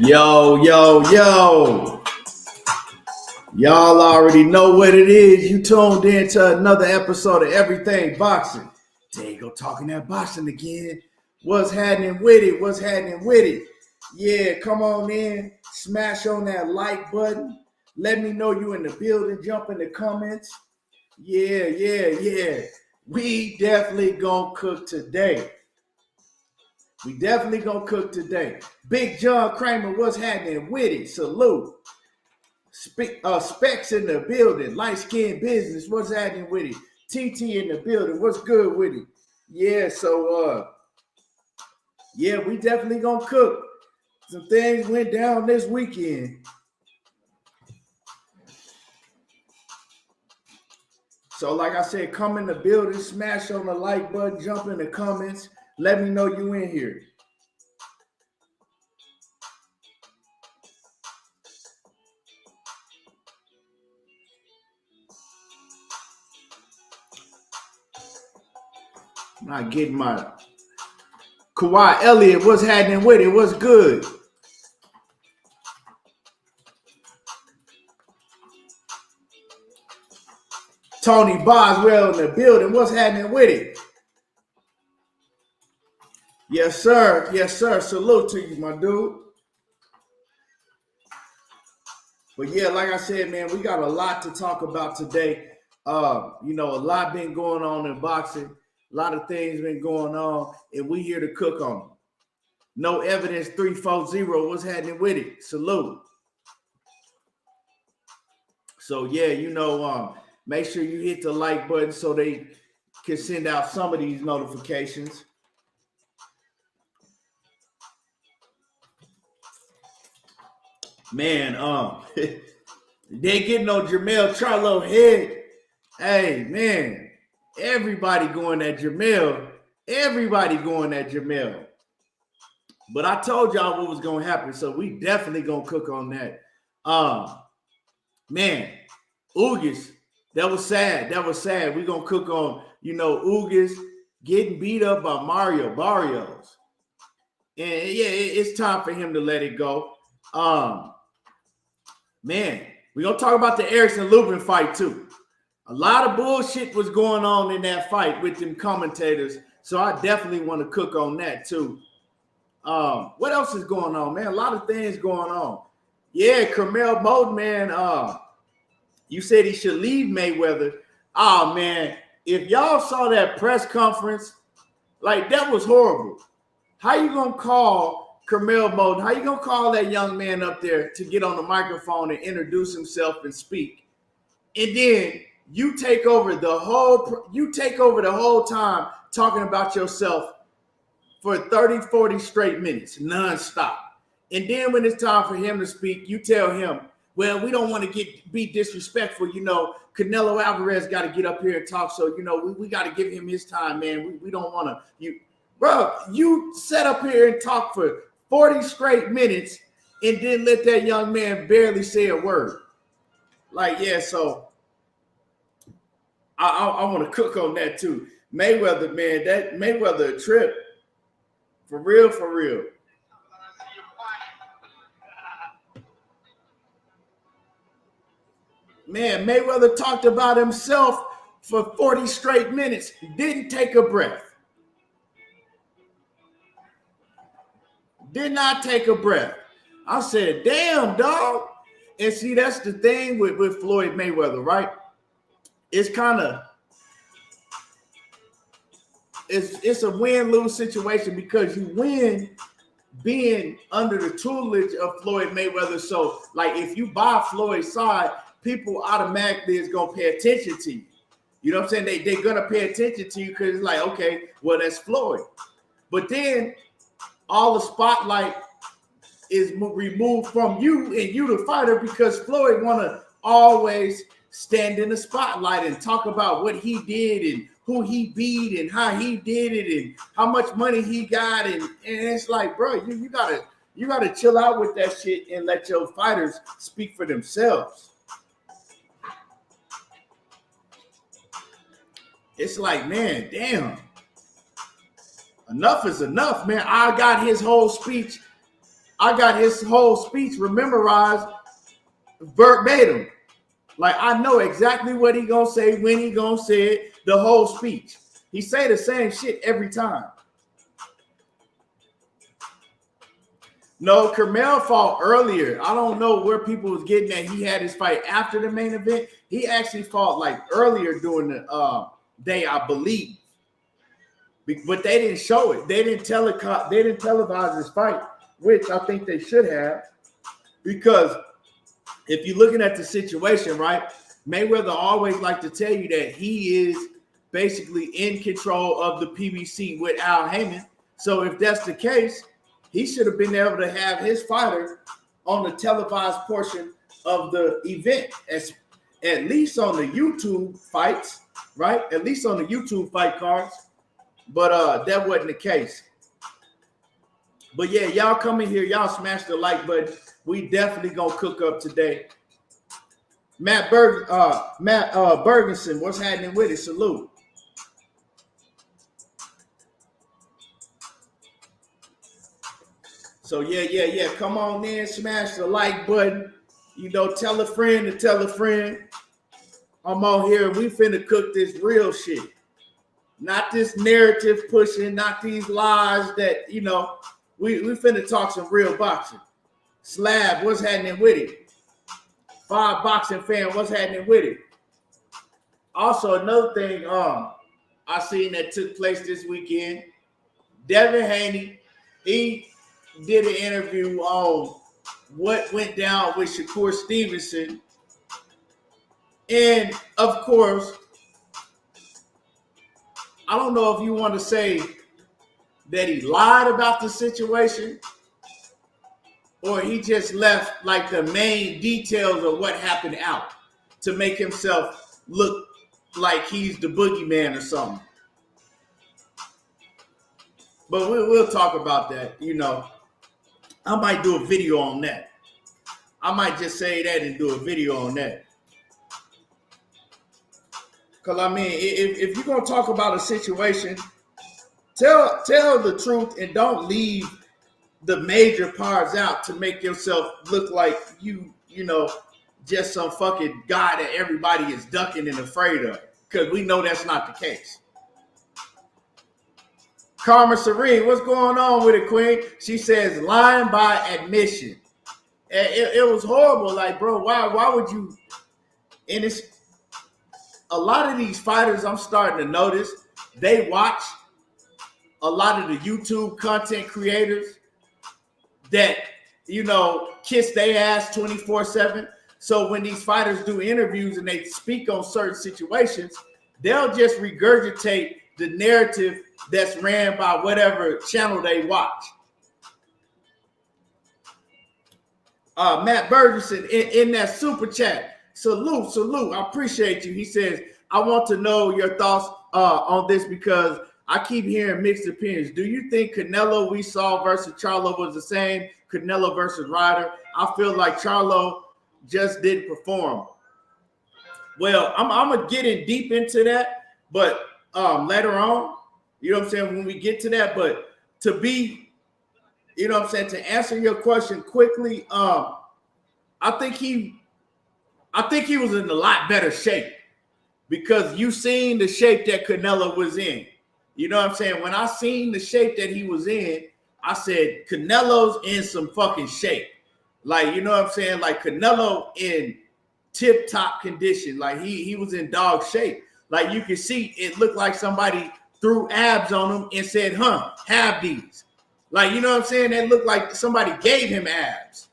Yo, yo, yo. Y'all already know what it is. You tuned in to another episode of Everything Boxing. There you go, talking that boxing again. What's happening with it? What's happening with it? Yeah, come on in. Smash on that like button. Let me know you in the building. Jump in the comments. Yeah. We definitely gonna cook today. Big John Kramer, what's happening with it? Salute. Specs in the building. Light skin business, what's happening with it? TT in the building, what's good with it? Yeah, so we definitely gonna cook. Some things went down this weekend. So like I said, come in the building, smash on the like button, jump in the comments. Let me know you in here. I'm not getting my Kawhi Elliott, what's happening with it? What's good? Tony Boswell in the building, what's happening with it? Yes, sir. Salute to you, my dude. But yeah, like I said, man, we got a lot to talk about today. A lot been going on in boxing. A lot of things been going on, and we here to cook on them. No evidence 340. What's happening with it? Salute. So yeah, make sure you hit the like button so they can send out some of these notifications. Man, they getting on Jermall Charlo head. Hey, man, everybody going at Jermall. But I told y'all what was going to happen, so we definitely going to cook on that. Man, Ugas, that was sad. We're going to cook on, Ugas getting beat up by Barrios. And yeah, it's time for him to let it go. Man, we're going to talk about the Erikson Lubin fight too. A lot of bullshit was going on in that fight with them commentators, so I definitely want to cook on that too. What else is going on, man? A lot of things going on. Yeah, Canelo Dominated, man, you said he should leave Mayweather. Oh, man, if y'all saw that press conference, like, that was horrible. How you going to call Canelo Dominated? How you going to call that young man up there to get on the microphone and introduce himself and speak? And then you take over the whole time talking about yourself for 30, 40 straight minutes, nonstop. And then when it's time for him to speak, you tell him, well, we don't want to be disrespectful. Canelo Alvarez got to get up here and talk. So, we got to give him his time, man. We don't want to. You sat up here and talked for 40 straight minutes and then let that young man barely say a word. Like, yeah, so I want to cook on that too. Mayweather, man, that Mayweather a trip. For real. Man, Mayweather talked about himself for 40 straight minutes. Didn't take a breath. Did not take a breath. I said, damn, dog. And see, that's the thing with Floyd Mayweather, right? It's kind of, it's a win-lose situation because you win being under the tutelage of Floyd Mayweather. So, like, if you buy Floyd's side, people automatically is going to pay attention to you. You know what I'm saying? They're going to pay attention to you because it's like, okay, well, that's Floyd. But then all the spotlight is removed from you and you the fighter because Floyd want to always stand in the spotlight and talk about what he did and who he beat and how he did it and how much money he got. And it's like, bro, you gotta chill out with that shit and let your fighters speak for themselves. It's like, man, damn. Enough is enough, man. I got his whole speech I got his whole speech memorized verbatim. Like, I know exactly what he gonna say, when he gonna say it, the whole speech. He say the same shit every time. No, Jermell fought earlier. I don't know where people was getting that he had his fight after the main event. He actually fought like earlier during the day, I believe. But they didn't show it. They didn't televise his fight, which I think they should have. Because if you're looking at the situation, right, Mayweather always like to tell you that he is basically in control of the PBC with Al Heyman. So if that's the case, he should have been able to have his fighter on the televised portion of the event, at least on the YouTube fights, right? At least on the YouTube fight cards. But that wasn't the case. But yeah, y'all come in here, y'all smash the like button. We definitely gonna cook up today. Matt Bergenson, what's happening with it? Salute. So yeah. Come on in, smash the like button. You know, tell a friend to tell a friend. I'm on here and we finna cook this real shit. Not this narrative pushing, not these lies that, you know, we finna talk some real boxing. Slab, what's happening with it? 5 boxing fan, what's happening with it? Also, another thing I seen that took place this weekend, Devin Haney, he did an interview on what went down with Shakur Stevenson. And of course, I don't know if you want to say that he lied about the situation or he just left like the main details of what happened out to make himself look like he's the boogeyman or something. But we'll talk about that, you know. I might do a video on that. I might just say that and do a video on that. Because, I mean, if you're going to talk about a situation, tell the truth and don't leave the major parts out to make yourself look like you know, just some fucking guy that everybody is ducking and afraid of. Because we know that's not the case. Karma Serene, what's going on with it, Queen? She says, lying by admission. It was horrible. Like, bro, why would you? And it's a lot of these fighters I'm starting to notice, they watch a lot of the YouTube content creators that, you know, kiss their ass 24/7. So when these fighters do interviews and they speak on certain situations, they'll just regurgitate the narrative that's ran by whatever channel they watch. Matt Bergerson in that super chat. Salute. I appreciate you. He says, I want to know your thoughts on this because I keep hearing mixed opinions. Do you think Canelo we saw versus Charlo was the same? Canelo versus Ryder? I feel like Charlo just didn't perform. Well, I'm going to get in deep into that, but later on, you know what I'm saying, when we get to that, but to be, you know what I'm saying, to answer your question quickly, I think he was in a lot better shape because you seen the shape that Canelo was in. You know what I'm saying? When I seen the shape that he was in, I said, Canelo's in some fucking shape. Like, you know what I'm saying? Like Canelo in tip-top condition. Like he was in dog shape. Like you can see it looked like somebody threw abs on him and said, have these. Like, you know what I'm saying? It looked like somebody gave him abs.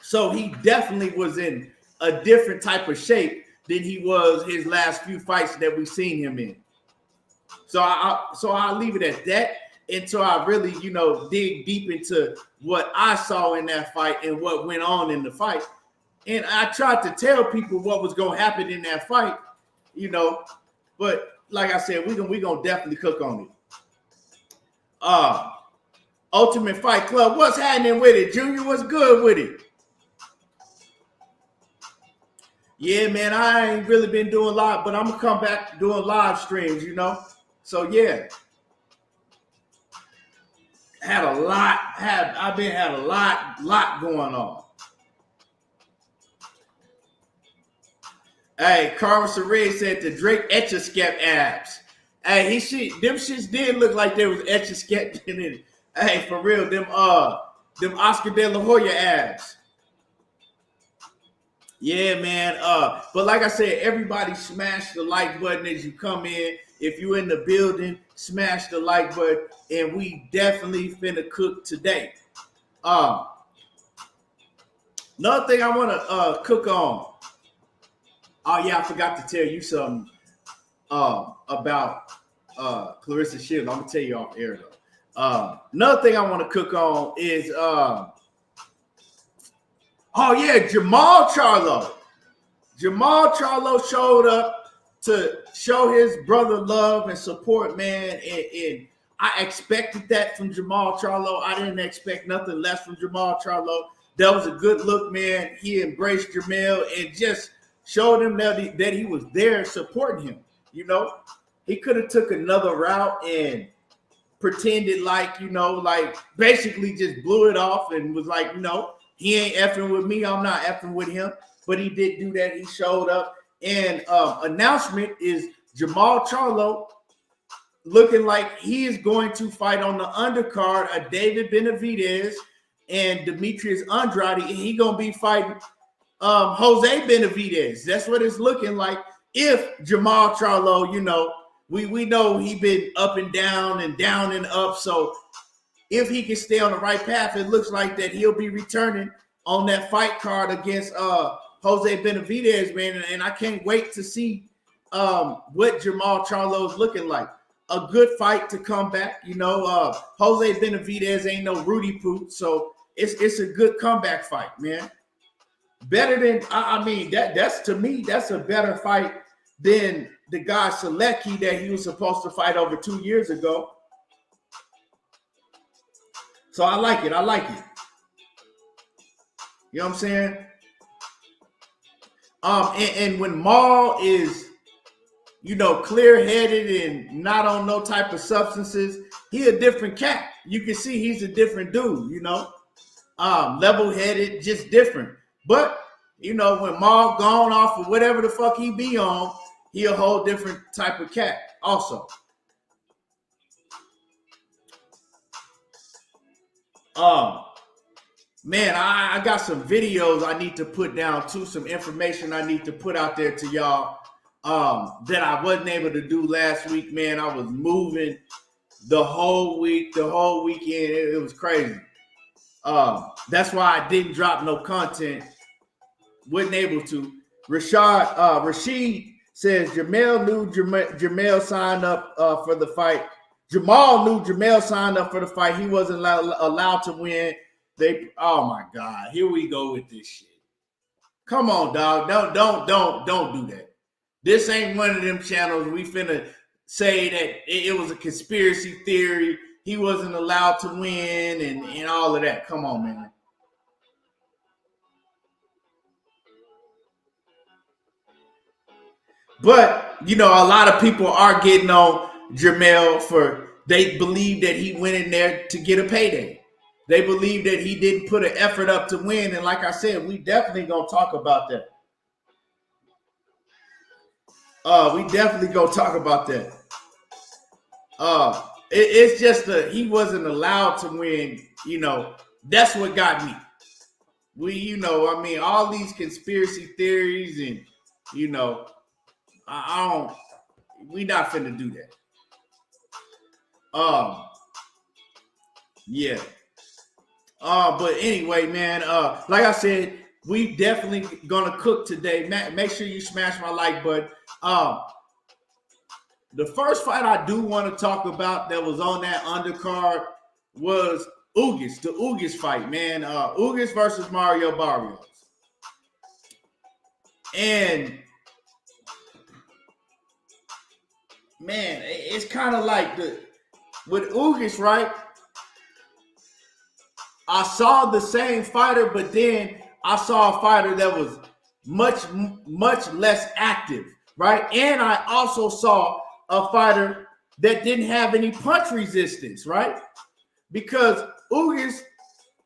So he definitely was in a different type of shape than he was his last few fights that we've seen him in. So I'll leave it at that until I really, you know, dig deep into what I saw in that fight and what went on in the fight. And I tried to tell people what was going to happen in that fight, you know, but like I said, we gonna definitely cook on it. Ultimate Fight Club, what's happening with it? Junior, what's good with it? Yeah, man, I ain't really been doing live, but I'm gonna come back doing live streams, you know. So yeah. had a lot going on. Hey, Carmen Serene said the Drake Etch-a-Skep abs. Hey, them shits did look like there was Etch-a-Skep in it. Hey, for real, them Oscar De La Hoya abs. Yeah, man. But like I said, everybody smash the like button as you come in. If you're in the building, smash the like button, and we definitely finna cook today. Another thing I want to cook on. Oh yeah, I forgot to tell you something about Clarissa Shields. I'm gonna tell you off air though. Another thing I want to cook on is Jermall Charlo. Jermall Charlo showed up to show his brother love and support, man. And I expected that from Jermall Charlo. I didn't expect nothing less from Jermall Charlo. That was a good look, man. He embraced Jermell and just showed him that he was there supporting him. You know, he could have took another route and pretended like basically just blew it off and was like, no, he ain't effing with me. I'm not effing with him. But he did do that. He showed up. And announcement is Jermall Charlo looking like he is going to fight on the undercard of David Benavidez and Demetrius Andrade. And he going to be fighting Jose Benavidez. That's what it's looking like. If Jermall Charlo, we know he been up and down and up. So if he can stay on the right path, it looks like that he'll be returning on that fight card against Jose Benavidez, man. And I can't wait to see what Jermall Charlo is looking like. A good fight to come back. Jose Benavidez ain't no Rudy Poot, so it's a good comeback fight, man. Better than that's to me, that's a better fight than the guy Selecki that he was supposed to fight over 2 years ago. So I like it. You know what I'm saying? And when Maul is, clear-headed and not on no type of substances, he a different cat. You can see he's a different dude, level-headed, just different. But, when Maul gone off of whatever the fuck he be on, he a whole different type of cat also. Man, I got some videos I need to put down too, some information I need to put out there to y'all that I wasn't able to do last week, man. I was moving the whole week, the whole weekend. It was crazy. That's why I didn't drop no content. Wasn't able to. Rashid says Jermell knew Jermell signed up for the fight. Jermall knew Jermell signed up for the fight. He wasn't allowed to win. Oh my God, here we go with this shit. Come on, dog. Don't do that. This ain't one of them channels we finna say that it was a conspiracy theory. He wasn't allowed to win and all of that. Come on, man. But, a lot of people are getting on Jermell they believe that he went in there to get a payday. They believe that he didn't put an effort up to win. And like I said, we definitely going to talk about that. It's just he wasn't allowed to win. That's what got me. All these conspiracy theories and, we not finna do that. Yeah. But anyway, man, like I said, we definitely gonna cook today. Make sure you smash my like button. The first fight I do want to talk about that was on that undercard was Ugas, the Ugas fight, man. Ugas versus Mario Barrios. And man, it's kind of like with Ugas, right? I saw the same fighter, but then I saw a fighter that was much less active, right? And I also saw a fighter that didn't have any punch resistance, right? because Ugas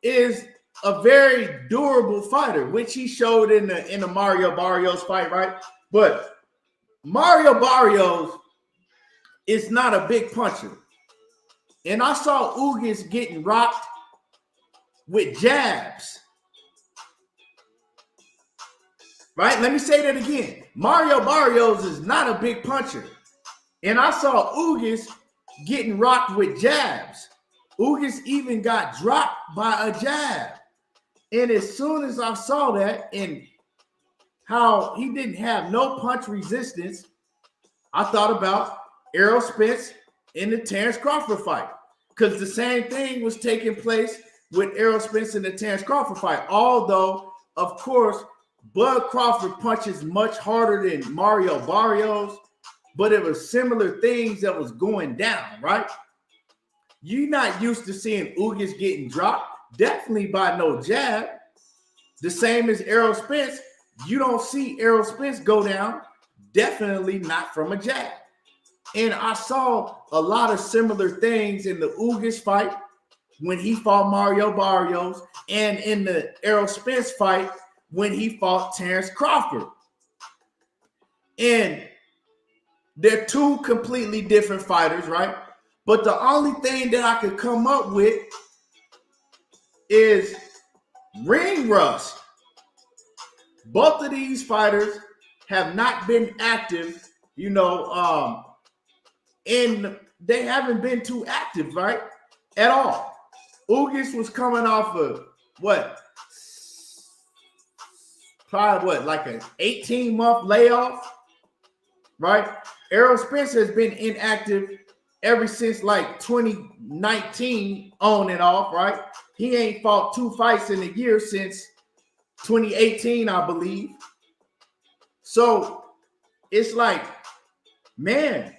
is a very durable fighter, which he showed in the Mario Barrios fight, right? But Mario Barrios is not a big puncher. And I saw Ugas getting rocked with jabs. Right? Let me say that again. Mario Barrios is not a big puncher. And I saw Ugas getting rocked with jabs. Ugas even got dropped by a jab. And as soon as I saw that and how he didn't have no punch resistance, I thought about Errol Spence in the Terrence Crawford fight. Because the same thing was taking place with Errol Spence in the Terrence Crawford fight. Although, of course, Bud Crawford punches much harder than Mario Barrios, but it was similar things that was going down, right? You're not used to seeing Ugas getting dropped, definitely by no jab. The same as Errol Spence. You don't see Errol Spence go down, definitely not from a jab. And I saw a lot of similar things in the Ugas fight when he fought Mario Barrios and in the Errol Spence fight when he fought Terrence Crawford. And they're two completely different fighters, right? But the only thing that I could come up with is ring rust. Both of these fighters have not been active, and they haven't been too active, right? At all. Ugas was coming off of like an 18-month layoff, right? Errol Spence has been inactive ever since like 2019 on and off, right? He ain't fought 2 fights in a year since 2018, I believe. So it's like, man,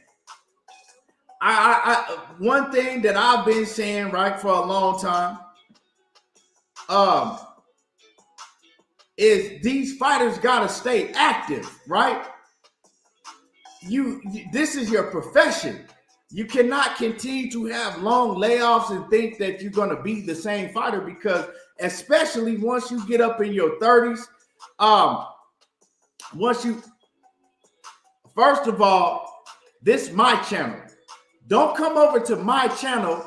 I one thing that I've been saying, right, for a long time, is these fighters gotta stay active, right? This is your profession. You cannot continue to have long layoffs and think that you're gonna be the same fighter, because especially once you get up in your 30s, first of all, this is my channel. Don't come over to my channel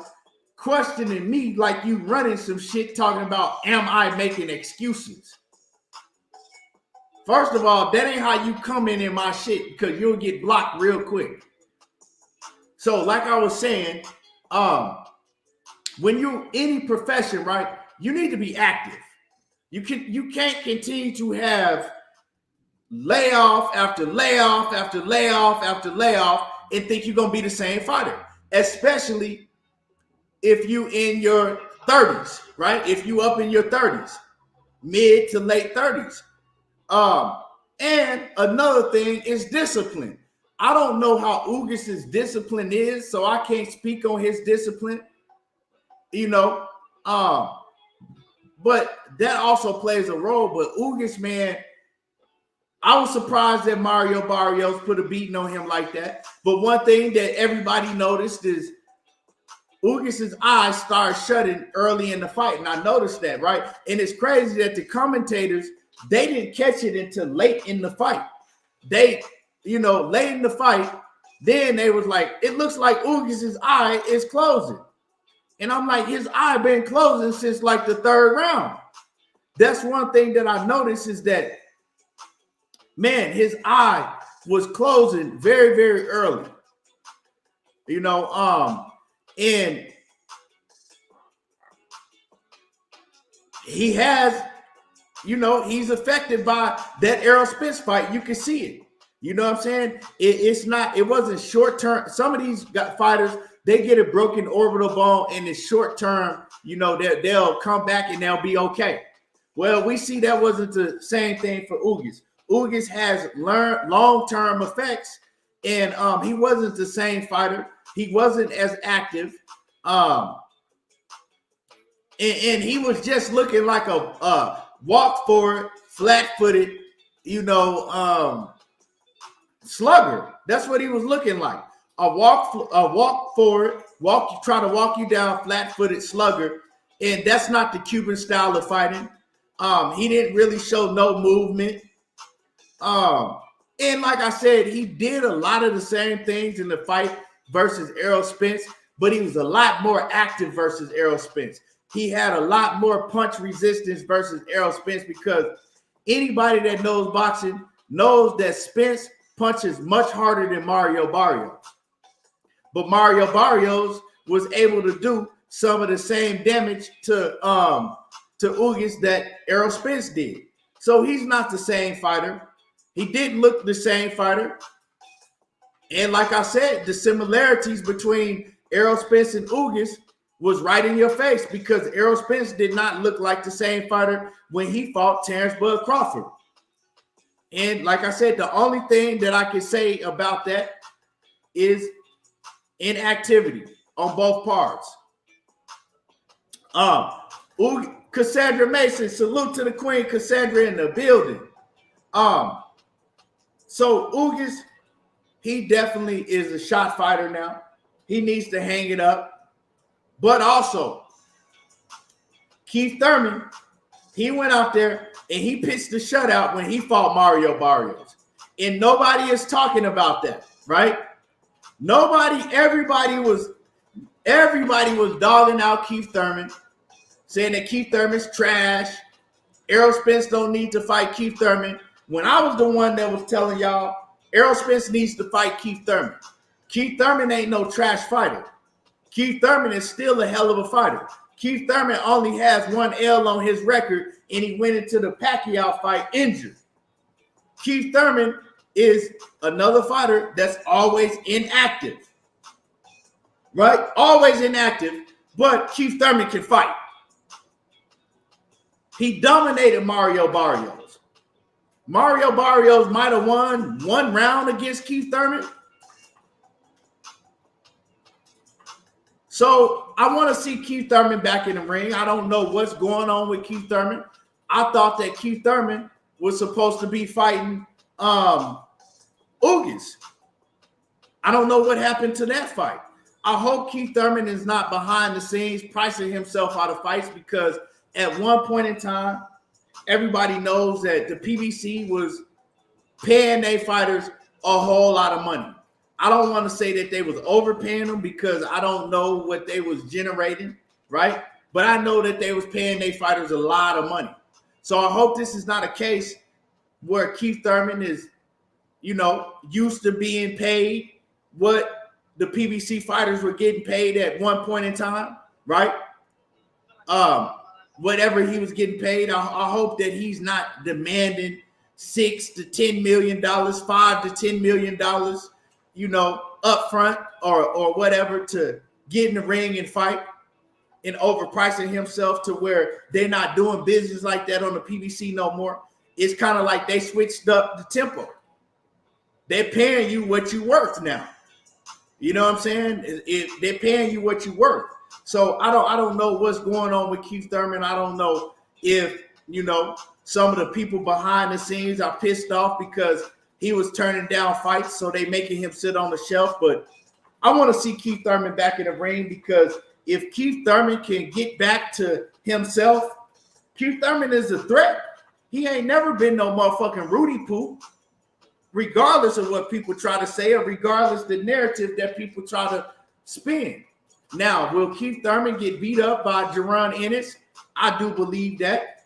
questioning me like you running some shit talking about, am I making excuses? First of all, that ain't how you come in my shit, because you'll get blocked real quick. So like I was saying, when you're any profession, right, you need to be active. You can't continue to have layoff after layoff after layoff after layoff and think you're gonna be the same fighter, especially if you in your 30s, right? If you up in your 30s, mid to late 30s. And another thing is discipline. I don't know how Ugas' discipline is, so I can't speak on his discipline, but that also plays a role. But Ugas, man, I was surprised that Mario Barrios put a beating on him like that. But one thing that everybody noticed is Ugas' eyes started shutting early in the fight, and I noticed that, right? And it's crazy that the commentators, they didn't catch it until late in the fight. They, late in the fight, then they was like, it looks like Ugas' eye is closing. And I'm like, his eye been closing since like the 3rd round. That's one thing that I noticed, is that, man, his eye was closing very, very early. And he has, he's affected by that Errol Spence fight. You can see it. You know what I'm saying? It wasn't short term. Some of these fighters, they get a broken orbital bone and it's short term, they'll come back and they'll be okay. Well, we see that wasn't the same thing for Ugas. Ugas has learned long-term effects, and he wasn't the same fighter. He wasn't as active. And he was just looking like a walk forward, flat-footed, slugger. That's what he was looking like. A walk forward, try to walk you down flat-footed slugger, and that's not the Cuban style of fighting. He didn't really show no movement. And like I said, he did a lot of the same things in the fight versus Errol Spence, but he was a lot more active versus Errol Spence. He had a lot more punch resistance versus Errol Spence, because anybody that knows boxing knows that Spence punches much harder than Mario Barrios. But Mario Barrios was able to do some of the same damage to Ugas that Errol Spence did. So he's not the same fighter. He didn't look the same fighter. And like I said, the similarities between Errol Spence and Ugas was right in your face, because Errol Spence did not look like the same fighter when he fought Terrence Bud Crawford. And like I said, the only thing that I can say about that is inactivity on both parts. Cassandra Mason, salute to the queen, Cassandra in the building. So Ugas, he definitely is a shot fighter now. He needs to hang it up. But also, Keith Thurman, he went out there and he pitched the shutout when he fought Mario Barrios. And nobody is talking about that, right? Everybody was dogging out Keith Thurman, saying that Keith Thurman's trash. Errol Spence don't need to fight Keith Thurman. When I was the one that was telling y'all, Errol Spence needs to fight Keith Thurman. Keith Thurman ain't no trash fighter. Keith Thurman is still a hell of a fighter. Keith Thurman only has one L on his record, and he went into the Pacquiao fight injured. Keith Thurman is another fighter that's always inactive, right? Always inactive, but Keith Thurman can fight. He dominated Mario Barrios. Mario Barrios might have won one round against Keith Thurman. So I want to see Keith Thurman back in the ring. I don't know what's going on with Keith Thurman. I thought that Keith Thurman was supposed to be fighting Ugas. I don't know what happened to that fight. I hope Keith Thurman is not behind the scenes pricing himself out of fights, because at one point in time, everybody knows that the PBC was paying their fighters a whole lot of money. I don't want to say that they was overpaying them, because I don't know what they was generating, right? But I know that they was paying their fighters a lot of money. So I hope this is not a case where Keith Thurman is, used to being paid what the PBC fighters were getting paid at one point in time, right? Whatever he was getting paid, I hope that he's not demanding $6 to $10 million, $5 to $10 million, up front or whatever to get in the ring and fight, and overpricing himself to where they're not doing business like that on the PBC no more. It's kind of like they switched up the tempo. They're paying you what you're worth now. You know what I'm saying? They're paying you what you're worth. So I don't know what's going on with Keith Thurman. I don't know if, some of the people behind the scenes are pissed off because he was turning down fights, so they making him sit on the shelf. But I want to see Keith Thurman back in the ring, because if Keith Thurman can get back to himself, Keith Thurman is a threat. He ain't never been no motherfucking Rudy Poo, regardless of what people try to say or regardless the narrative that people try to spin. Now, will Keith Thurman get beat up by Jaron Ennis? I do believe that.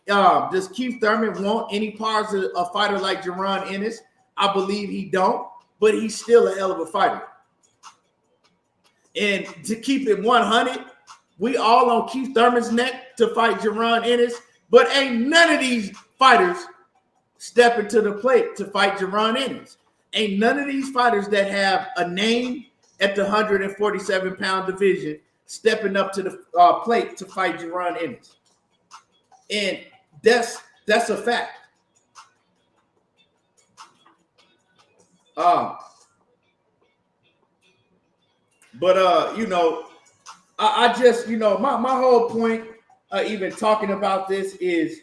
Does Keith Thurman want any parts of a fighter like Jaron Ennis? I believe he don't, but he's still a hell of a fighter. And to keep it 100, we all on Keith Thurman's neck to fight Jaron Ennis, but ain't none of these fighters stepping to the plate to fight Jaron Ennis. Ain't none of these fighters that have a name at the 147-pound division stepping up to the plate to fight Jaron Ennis. And that's a fact. I just, my whole point even talking about this is,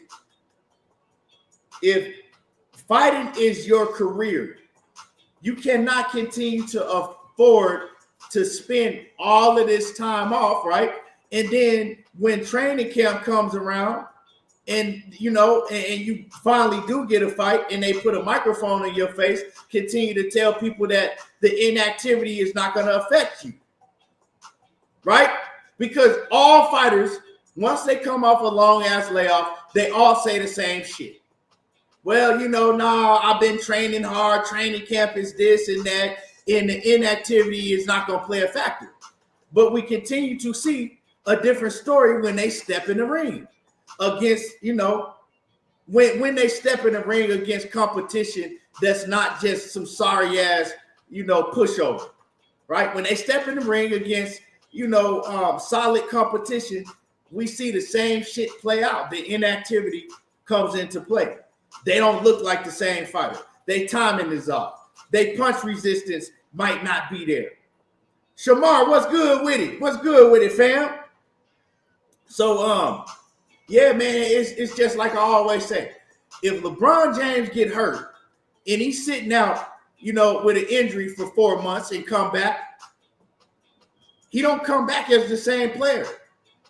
if fighting is your career, you cannot continue to afford to spend all of this time off, right? And then when training camp comes around, and and you finally do get a fight, and they put a microphone in your face, continue to tell people that the inactivity is not going to affect you, right? Because all fighters, once they come off a long ass layoff, they all say the same shit. Well, nah, I've been training hard. Training camp is this and that, and the inactivity is not going to play a factor. But we continue to see a different story when they step in the ring against, when they step in the ring against competition that's not just some sorry ass, pushover, right? When they step in the ring against, solid competition, we see the same shit play out. The inactivity comes into play. They don't look like the same fighter. Their timing is off. Their punch resistance might not be there. Shamar, what's good with it? What's good with it, fam? So, yeah, man, it's just like I always say. If LeBron James get hurt and he's sitting out, with an injury for 4 months and come back, he don't come back as the same player.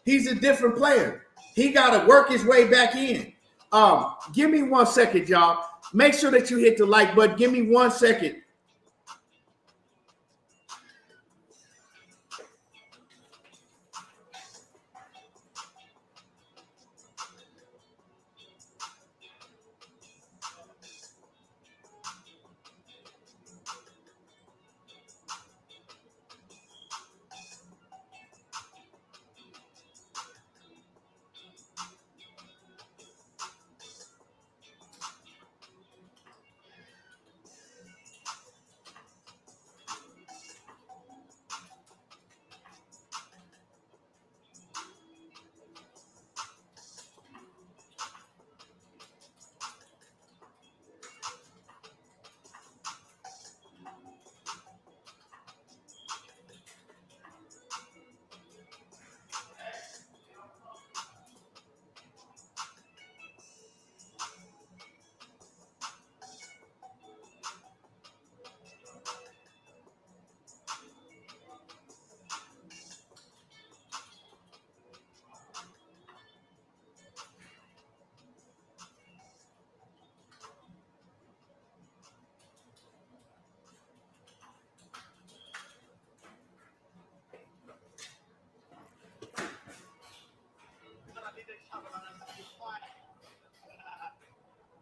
He's a different player. He got to work his way back in. Give me 1 second, y'all. Make sure that you hit the like button. Give me 1 second.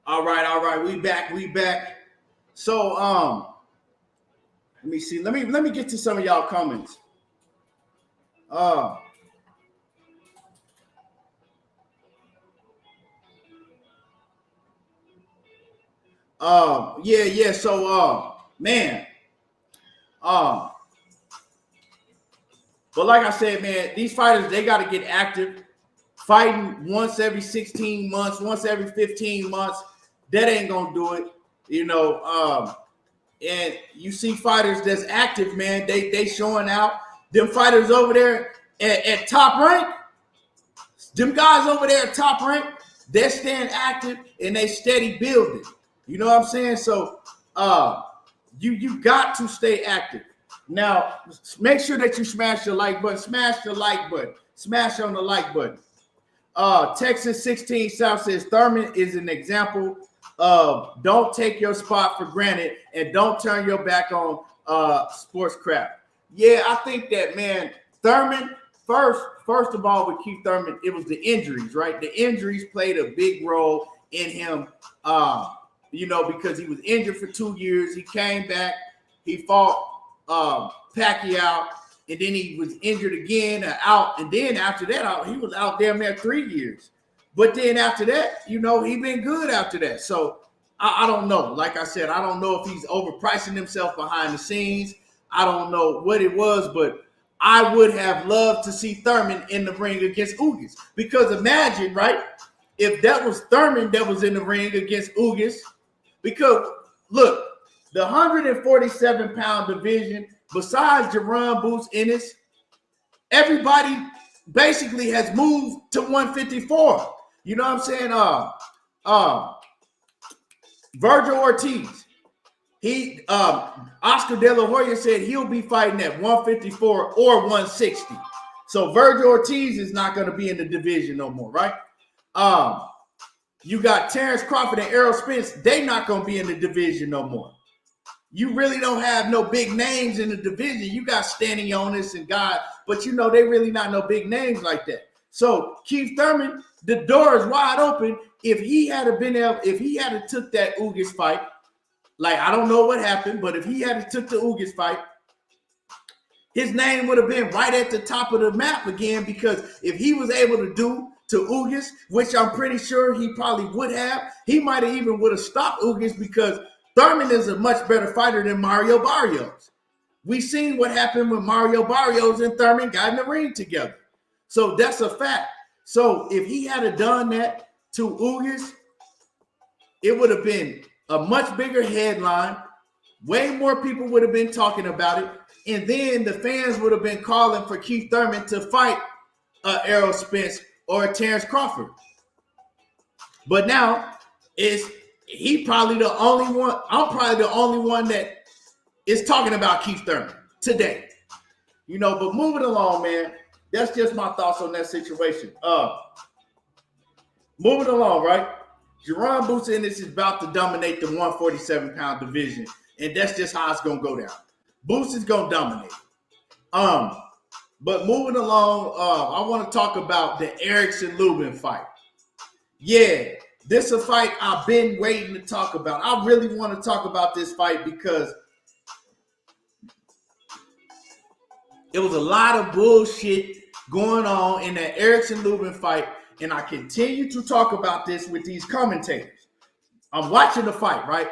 All right. We back. So, let me see. Let me get to some of y'all comments. Yeah. So, man, but like I said, man, these fighters, they got to get active. Fighting once every 16 months, once every 15 months, that ain't gonna do it, and you see fighters that's active, man. They showing out. Them fighters over there at top rank, them guys over there at top rank, they're staying active and they steady building. You know what I'm saying? So you got to stay active. Now, make sure that you smash the like button. Smash the like button. Smash on the like button. Texas 16 South says Thurman is an example of don't take your spot for granted and don't turn your back on sports crap. Yeah, I think that, man, Thurman, first of all, with Keith Thurman, it was the injuries, right? The injuries played a big role in him, because he was injured for 2 years. He came back, he fought Pacquiao, and then he was injured again, out. And then after that, he was out damn near 3 years. But then after that, he been good after that. So I don't know. Like I said, I don't know if he's overpricing himself behind the scenes. I don't know what it was, but I would have loved to see Thurman in the ring against Ugas. Because imagine, right, if that was Thurman that was in the ring against Ugas. Because, look, the 147-pound division, besides Jerron Boots Ennis, everybody basically has moved to 154. You know what I'm saying? Virgil Ortiz, Oscar De La Hoya said he'll be fighting at 154 or 160. So Virgil Ortiz is not going to be in the division no more, right? You got Terrence Crawford and Errol Spence. They not going to be in the division no more. You really don't have no big names in the division. You got Stanley Jonas and God, but you know they really not no big names like that. So Keith Thurman, the door is wide open. If he had took that Ugas fight, like I don't know what happened, but if he had took the Ugas fight, his name would have been right at the top of the map again, because if he was able to do to Ugas, which I'm pretty sure he probably would have, he might have even would have stopped Ugas, because Thurman is a much better fighter than Mario Barrios. We seen what happened when Mario Barrios and Thurman got in the ring together. So that's a fact. So if he had done that to Ugas, it would have been a much bigger headline. Way more people would have been talking about it. And then the fans would have been calling for Keith Thurman to fight Errol Spence or Terrence Crawford. But now he probably the only one. I'm probably the only one that is talking about Keith Thurman today. You know, but moving along, man. That's just my thoughts on that situation. Moving along, right? Jerome Boots Ennis is about to dominate the 147-pound division, and that's just how it's gonna go down. Boots is gonna dominate. But moving along, I want to talk about the Erickson Lubin fight. Yeah, this is a fight I've been waiting to talk about. I really want to talk about this fight because it was a lot of bullshit going on in that Erickson Lubin fight, and I continue to talk about this with these commentators. I'm watching the fight, right?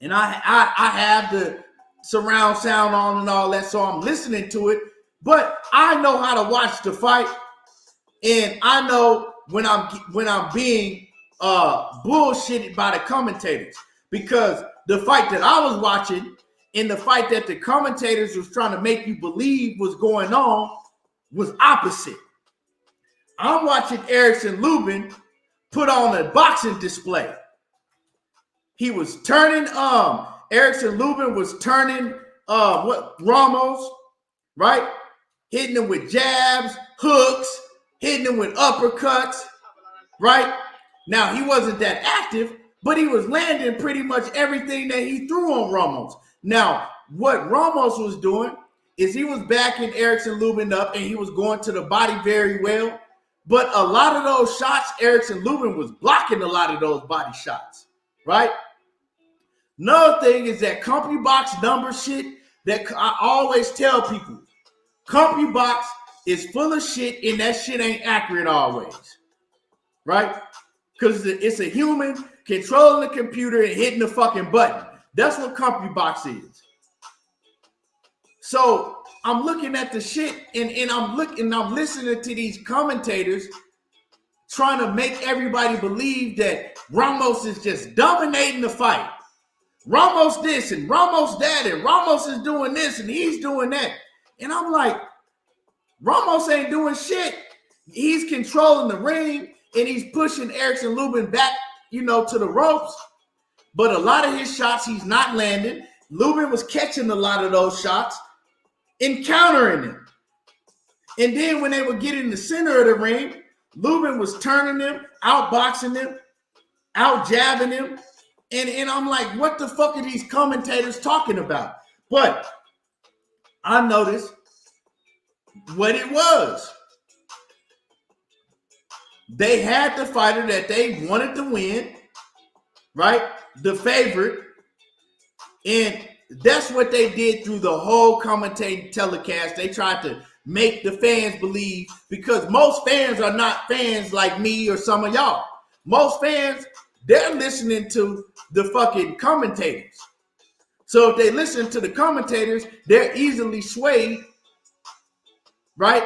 And I have the surround sound on and all that, so I'm listening to it. But I know how to watch the fight, and I know when I'm being bullshitted by the commentators, because the fight that I was watching and the fight that the commentators was trying to make you believe was going on was opposite. I'm watching Erickson Lubin put on a boxing display. He was turning Erickson Lubin was turning Ramos, right? Hitting him with jabs, hooks, hitting him with uppercuts, right? Now, he wasn't that active, but he was landing pretty much everything that he threw on Ramos. Now, what Ramos was doing is he was backing Erickson Lubin up, and he was going to the body very well. But a lot of those shots, Erickson Lubin was blocking a lot of those body shots, right? Another thing is that CompuBox number shit that I always tell people. CompuBox is full of shit, and that shit ain't accurate always, right? Because it's a human controlling the computer and hitting the fucking button. That's what CompuBox is. So I'm looking at the shit, and I'm listening to these commentators trying to make everybody believe that Ramos is just dominating the fight. Ramos this and Ramos that, and Ramos is doing this and he's doing that. And I'm like, Ramos ain't doing shit. He's controlling the ring, and he's pushing Erickson Lubin back, to the ropes. But a lot of his shots he's not landing. Lubin was catching a lot of those shots and countering them. And then when they would get in the center of the ring, Lubin was turning them, outboxing them, out jabbing them. And I'm like, what the fuck are these commentators talking about? But I noticed what it was. They had the fighter that they wanted to win, right? The favorite. And that's what they did through the whole commentating telecast. They tried to make the fans believe, because most fans are not fans like me or some of y'all. Most fans, they're listening to the fucking commentators. So if they listen to the commentators, they're easily swayed, right?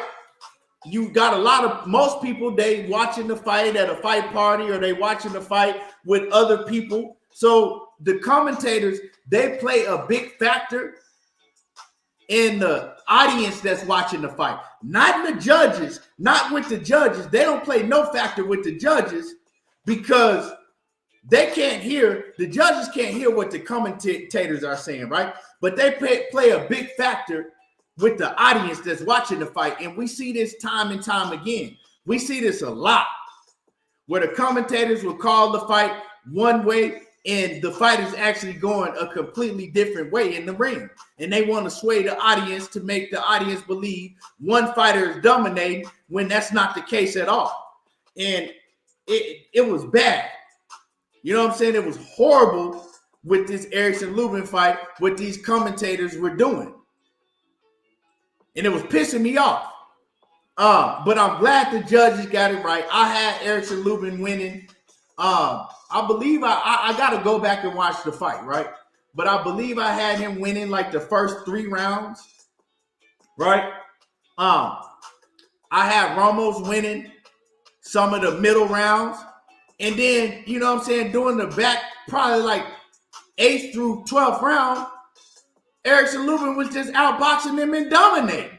You got most people, they watching the fight at a fight party, or they watching the fight with other people. So the commentators, they play a big factor in the audience that's watching the fight. Not the judges, not with the judges. They don't play no factor with the judges, because they can't hear, the judges can't hear what the commentators are saying, right? But they play a big factor with the audience that's watching the fight. And we see this time and time again. We see this a lot, where the commentators will call the fight one way and the fight is actually going a completely different way in the ring. And they want to sway the audience to make the audience believe one fighter is dominating when that's not the case at all. And it was bad. You know what I'm saying? It was horrible with this Erickson Lubin fight, what these commentators were doing. And it was pissing me off. But I'm glad the judges got it right. I had Erickson Lubin winning. I believe I got to go back and watch the fight, right? But I believe I had him winning like the first 3 rounds, right? I had Ramos winning some of the middle rounds. And then, you know what I'm saying, during the back, probably like 8th through 12th round, Erickson Lubin was just outboxing him and dominating.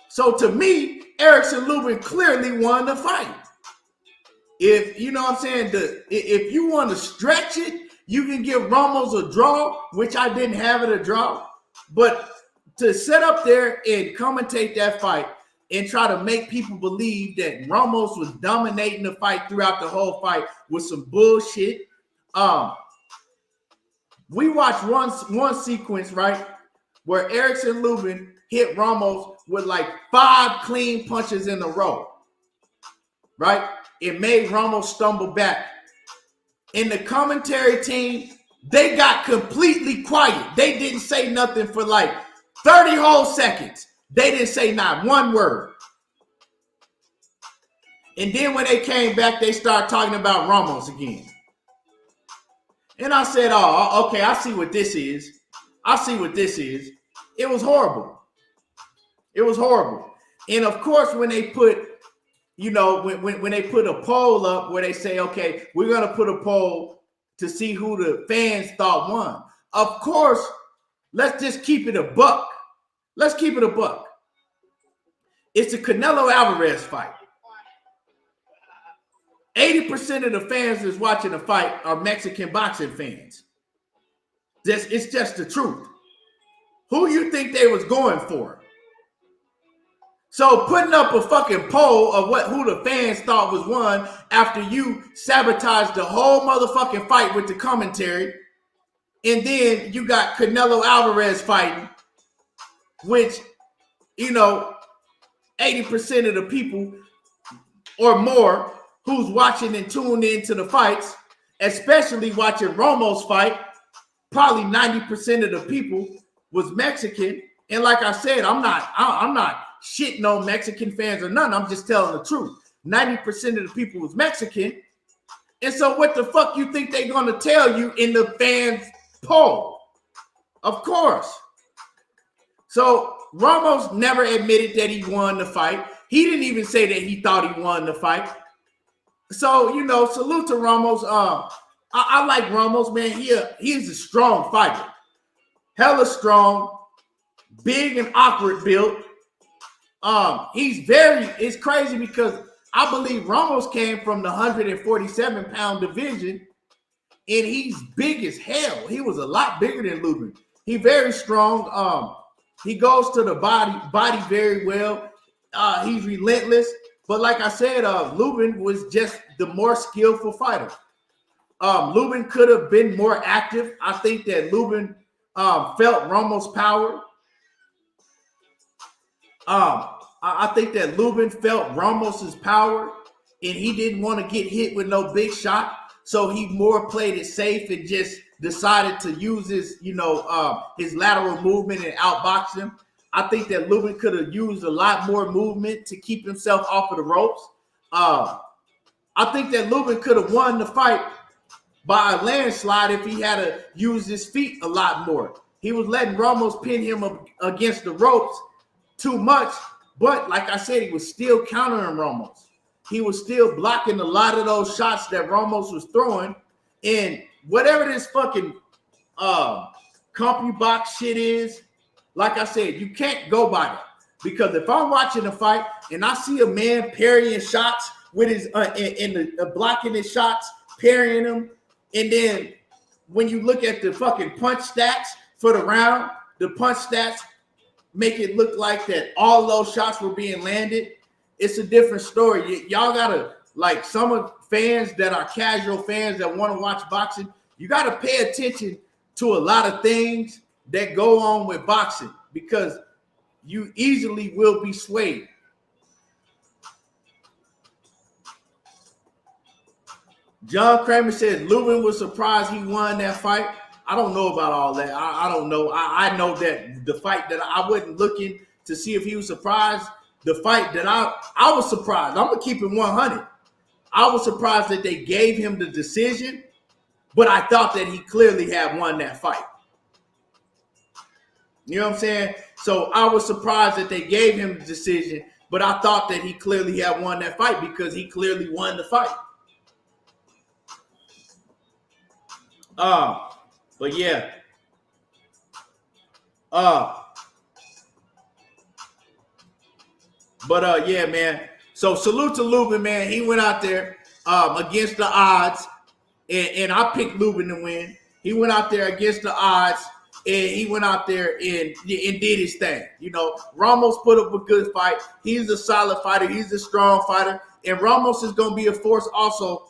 So to me, Erickson Lubin clearly won the fight. If you know what I'm saying, if you want to stretch it, you can give Ramos a draw, which I didn't have it a draw. But to sit up there and commentate that fight and try to make people believe that Ramos was dominating the fight throughout the whole fight was some bullshit. We watched one sequence, right, where Erickson Lubin hit Ramos with like 5 clean punches in a row, right? It made Ramos stumble back. And the commentary team, they got completely quiet. They didn't say nothing for like 30 whole seconds. They didn't say not one word. And then when they came back, they started talking about Ramos again. And I said, oh, okay, I see what this is. I see what this is. It was horrible. It was horrible. And of course, when they put, you know, when they put a poll up where they say, okay, we're going to put a poll to see who the fans thought won. Of course, let's just keep it a buck. Let's keep it a buck. It's the Canelo Alvarez fight. 80% of the fans that's watching the fight are Mexican boxing fans. It's just the truth. Who you think they was going for? So putting up a fucking poll of who the fans thought was won after you sabotaged the whole motherfucking fight with the commentary, and then you got Canelo Alvarez fighting, which, you know, 80% of the people or more who's watching and tuned into the fights, especially watching Ramos fight, probably 90% of the people was Mexican. And like I said, I'm not shitting on Mexican fans or nothing. I'm just telling the truth. 90% of the people was Mexican. And so what the fuck you think they're going to tell you in the fans poll? Of course. So Ramos never admitted that he won the fight. He didn't even say that he thought he won the fight. So, you know, salute to Ramos. I like Ramos, man. He's a strong fighter. Hella strong, big and awkward built. It's crazy because I believe Ramos came from the 147-pound division, and he's big as hell. He was a lot bigger than Lubin. He's very strong. He goes to the body very well. He's relentless. But like I said, Lubin was just the more skillful fighter. Lubin could have been more active. I think that Lubin felt Ramos' power. I think that Lubin felt Ramos's power, and he didn't want to get hit with no big shot. So he more played it safe and just decided to use his, his lateral movement and outbox him. I think that Lubin could have used a lot more movement to keep himself off of the ropes. I think that Lubin could have won the fight by a landslide if he had to use his feet a lot more. He was letting Ramos pin him up against the ropes too much, but like I said, he was still countering Ramos. He was still blocking a lot of those shots that Ramos was throwing. And whatever this fucking CompuBox shit is, like I said, you can't go by that. Because if I'm watching a fight and I see a man parrying shots with his in the blocking his shots, parrying them, and then when you look at the fucking punch stats for the round, the punch stats make it look like that all those shots were being landed. It's a different story. Y'all gotta, like, some of fans that are casual fans that want to watch boxing, you gotta pay attention to a lot of things that go on with boxing because you easily will be swayed. John Kramer says Lubin was surprised he won that fight. I don't know about all that. I don't know. I know that the fight that I wasn't looking to see if he was surprised. The fight that I was surprised. I'm going to keep it 100. I was surprised that they gave him the decision, but I thought that he clearly had won that fight. You know what I'm saying? So I was surprised that they gave him the decision, but I thought that he clearly had won that fight because he clearly won the fight. But yeah. Yeah, man. So salute to Lubin, man. He went out there against the odds, and I picked Lubin to win. He went out there against the odds, and he went out there and did his thing. You know, Ramos put up a good fight. He's a solid fighter. He's a strong fighter, and Ramos is going to be a force also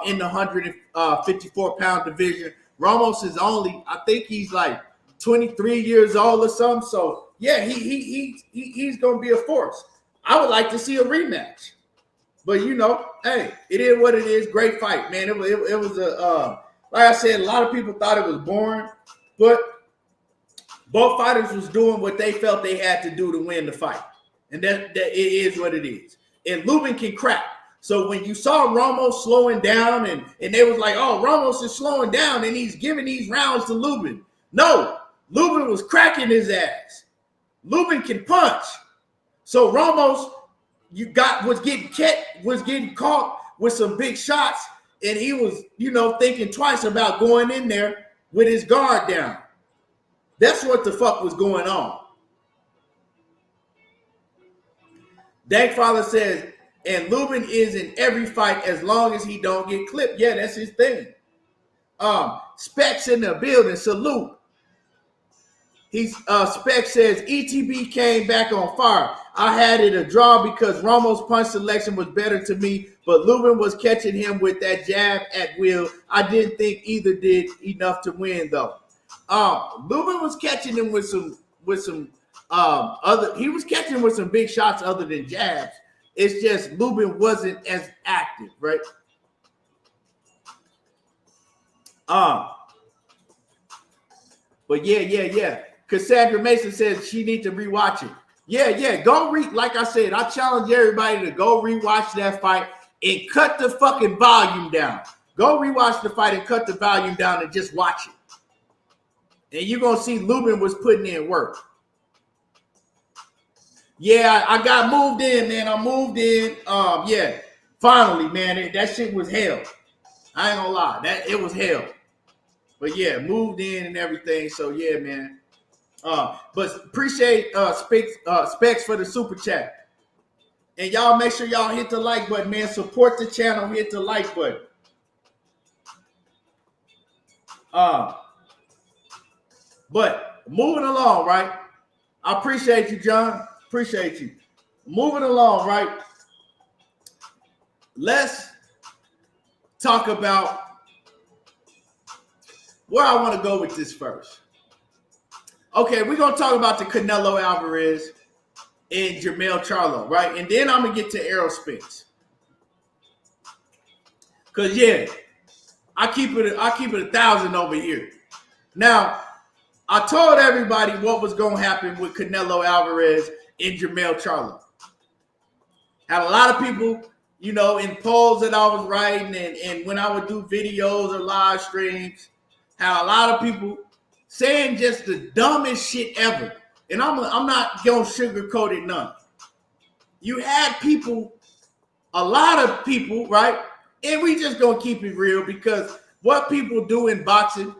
in the 154-pound division. Ramos is only, I think he's like 23 years old or something. So yeah, he's going to be a force. I would like to see a rematch, but you know, hey, it is what it is. Great fight, man. It was a like I said, a lot of people thought it was boring, but both fighters was doing what they felt they had to do to win the fight, and that it is what it is. And Lubin can crack. So when you saw Ramos slowing down and they was like, oh, Ramos is slowing down and he's giving these rounds to Lubin. No, Lubin was cracking his ass. Lubin can punch. So Ramos was getting caught with some big shots, and he was, you know, thinking twice about going in there with his guard down. That's what the fuck was going on. Dankfather says, and Lubin is in every fight as long as he don't get clipped. Yeah, that's his thing. Specs in the building. Salute. Spec says ETB came back on fire. I had it a draw because Ramos' punch selection was better to me, but Lubin was catching him with that jab at will. I didn't think either did enough to win though. Lubin was catching him with some other. He was catching him with some big shots other than jabs. It's just Lubin wasn't as active, right? But yeah. Cassandra Mason says she needs to rewatch it. Yeah. Go like I said, I challenge everybody to go rewatch that fight and cut the fucking volume down. Go rewatch the fight and cut the volume down and just watch it. And you're gonna see Lubin was putting in work. Yeah, I got moved in, man. I moved in. Yeah, finally, man. That shit was hell. I ain't gonna lie. It was hell. But yeah, moved in and everything. So yeah, man. But appreciate Specs for the super chat. And y'all make sure y'all hit the like button, man. Support the channel. Hit the like button. But moving along, right? I appreciate you, John. Appreciate you. Moving along, right? Let's talk about where I want to go with this first. Okay, we're going to talk about the Canelo Alvarez and Jermell Charlo, right? And then I'm going to get to Errol Spence. Because, yeah, I keep it 1,000 over here. Now, I told everybody what was going to happen with Canelo Alvarez and Jermell Charlo. Had a lot of people, you know, in polls that I was writing and when I would do videos or live streams, had a lot of people saying just the dumbest shit ever. And I'm not going to sugarcoat it none. You had people, a lot of people, right? And we just going to keep it real because what people do in boxing,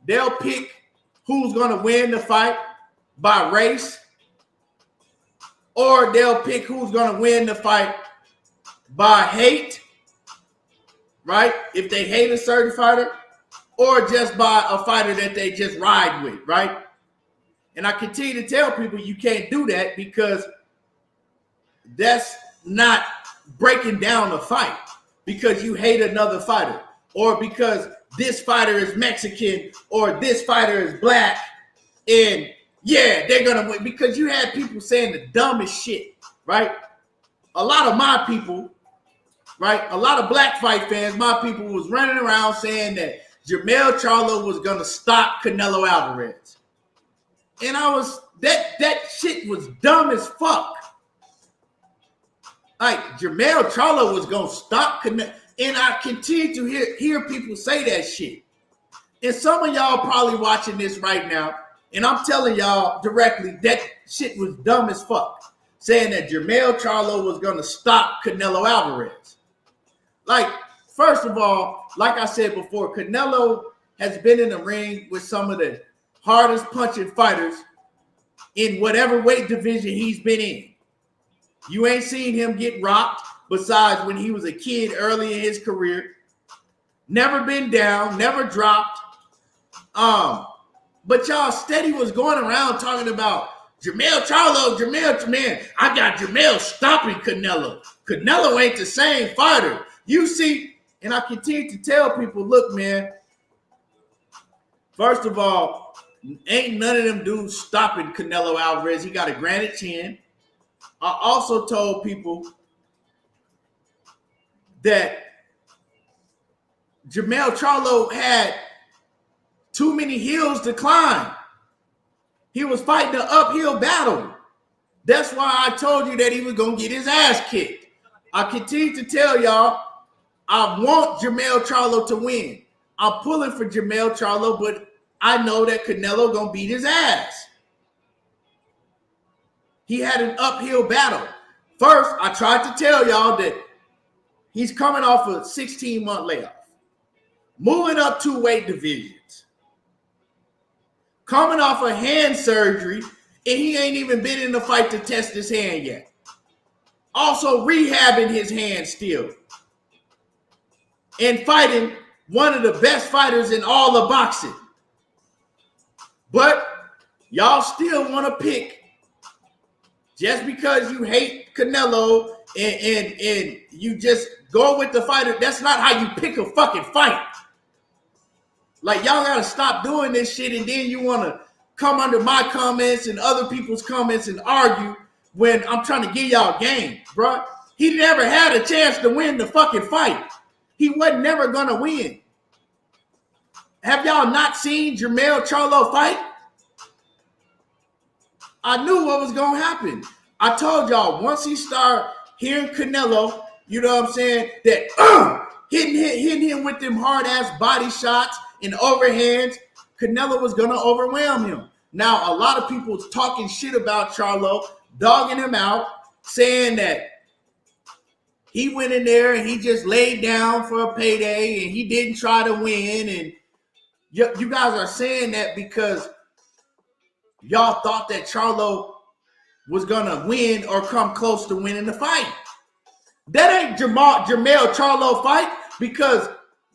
they'll pick who's going to win the fight by race, or they'll pick who's going to win the fight by hate, right? If they hate a certain fighter, or just by a fighter that they just ride with, right? And I continue to tell people you can't do that because that's not breaking down a fight because you hate another fighter or because this fighter is Mexican or this fighter is black and yeah, they're going to win because you had people saying the dumbest shit, right? A lot of my people, right? A lot of black fight fans, my people was running around saying that Jermell Charlo was going to stop Canelo Alvarez. And I was, that shit was dumb as fuck. Like, Jermall Charlo was going to stop Canelo. And I continue to hear people say that shit. And some of y'all probably watching this right now, and I'm telling y'all directly, that shit was dumb as fuck. Saying that Jermall Charlo was going to stop Canelo Alvarez. Like, first of all, like I said before, Canelo has been in the ring with some of the hardest punching fighters in whatever weight division he's been in. You ain't seen him get rocked besides when he was a kid early in his career. Never been down, never dropped. But y'all steady was going around talking about Jermall Charlo, man, I got Jermall stopping Canelo. Canelo ain't the same fighter. You see, and I continue to tell people, look, man, first of all, ain't none of them dudes stopping Canelo Alvarez. He got a granite chin. I also told people that Jermall Charlo had too many hills to climb. He was fighting an uphill battle. That's why I told you that he was going to get his ass kicked. I continue to tell y'all, I want Jermall Charlo to win. I'm pulling for Jermall Charlo, but I know that Canelo going to beat his ass. He had an uphill battle. First, I tried to tell y'all that he's coming off a 16-month layoff. Moving up 2 weight divisions. Coming off a hand surgery, and he ain't even been in the fight to test his hand yet. Also rehabbing his hand still. And fighting one of the best fighters in all of boxing. But y'all still want to pick, just because you hate Canelo and you just go with the fighter, that's not how you pick a fucking fight. Like, y'all got to stop doing this shit, and then you want to come under my comments and other people's comments and argue when I'm trying to give y'all game, bro. He never had a chance to win the fucking fight. He wasn't never going to win. Have y'all not seen Jermall Charlo fight? I knew what was going to happen. I told y'all, once he started hearing Canelo, you know what I'm saying, that hitting him with them hard-ass body shots and overhands, Canelo was going to overwhelm him. Now, a lot of people talking shit about Charlo, dogging him out, saying that he went in there and he just laid down for a payday and he didn't try to win. And you guys are saying that because y'all thought that Charlo was going to win or come close to winning the fight. That ain't Jermall Charlo fight because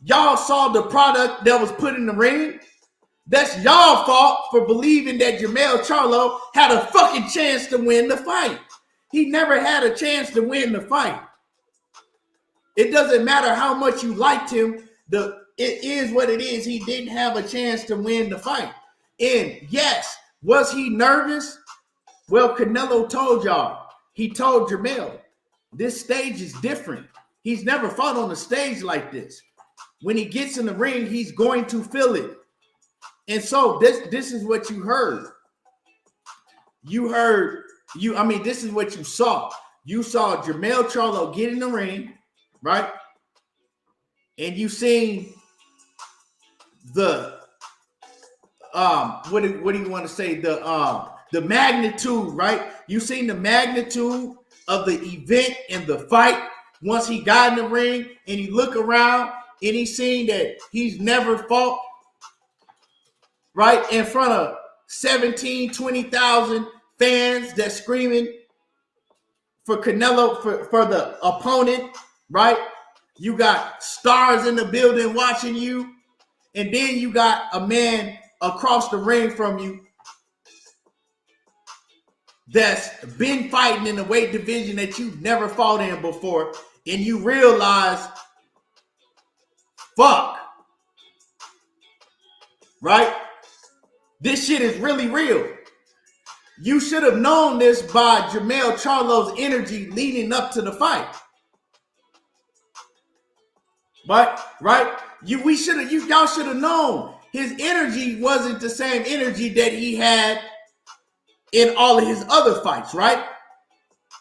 y'all saw the product that was put in the ring. That's y'all fault for believing that Jermall Charlo had a fucking chance to win the fight. He never had a chance to win the fight. It doesn't matter how much you liked him. It is what it is. He didn't have a chance to win the fight. And yes, was he nervous? Well, Canelo told y'all. He told Jermall, this stage is different. He's never fought on a stage like this. When he gets in the ring, he's going to feel it. And so this is what you heard. This is what you saw. You saw Jermall Charlo get in the ring, right? And you seen the what do you want to say? The magnitude, right? You seen the magnitude of the event and the fight once he got in the ring and he look around and he seen that he's never fought right in front of 20,000 fans that's screaming for Canelo, for the opponent, right? You got stars in the building watching you, and then you got a man across the ring from you that's been fighting in the weight division that you've never fought in before, and you realize, fuck, right? This shit is really real. You should have known this by Jermall Charlo's energy leading up to the fight. Right? Y'all should have known his energy wasn't the same energy that he had in all of his other fights, right?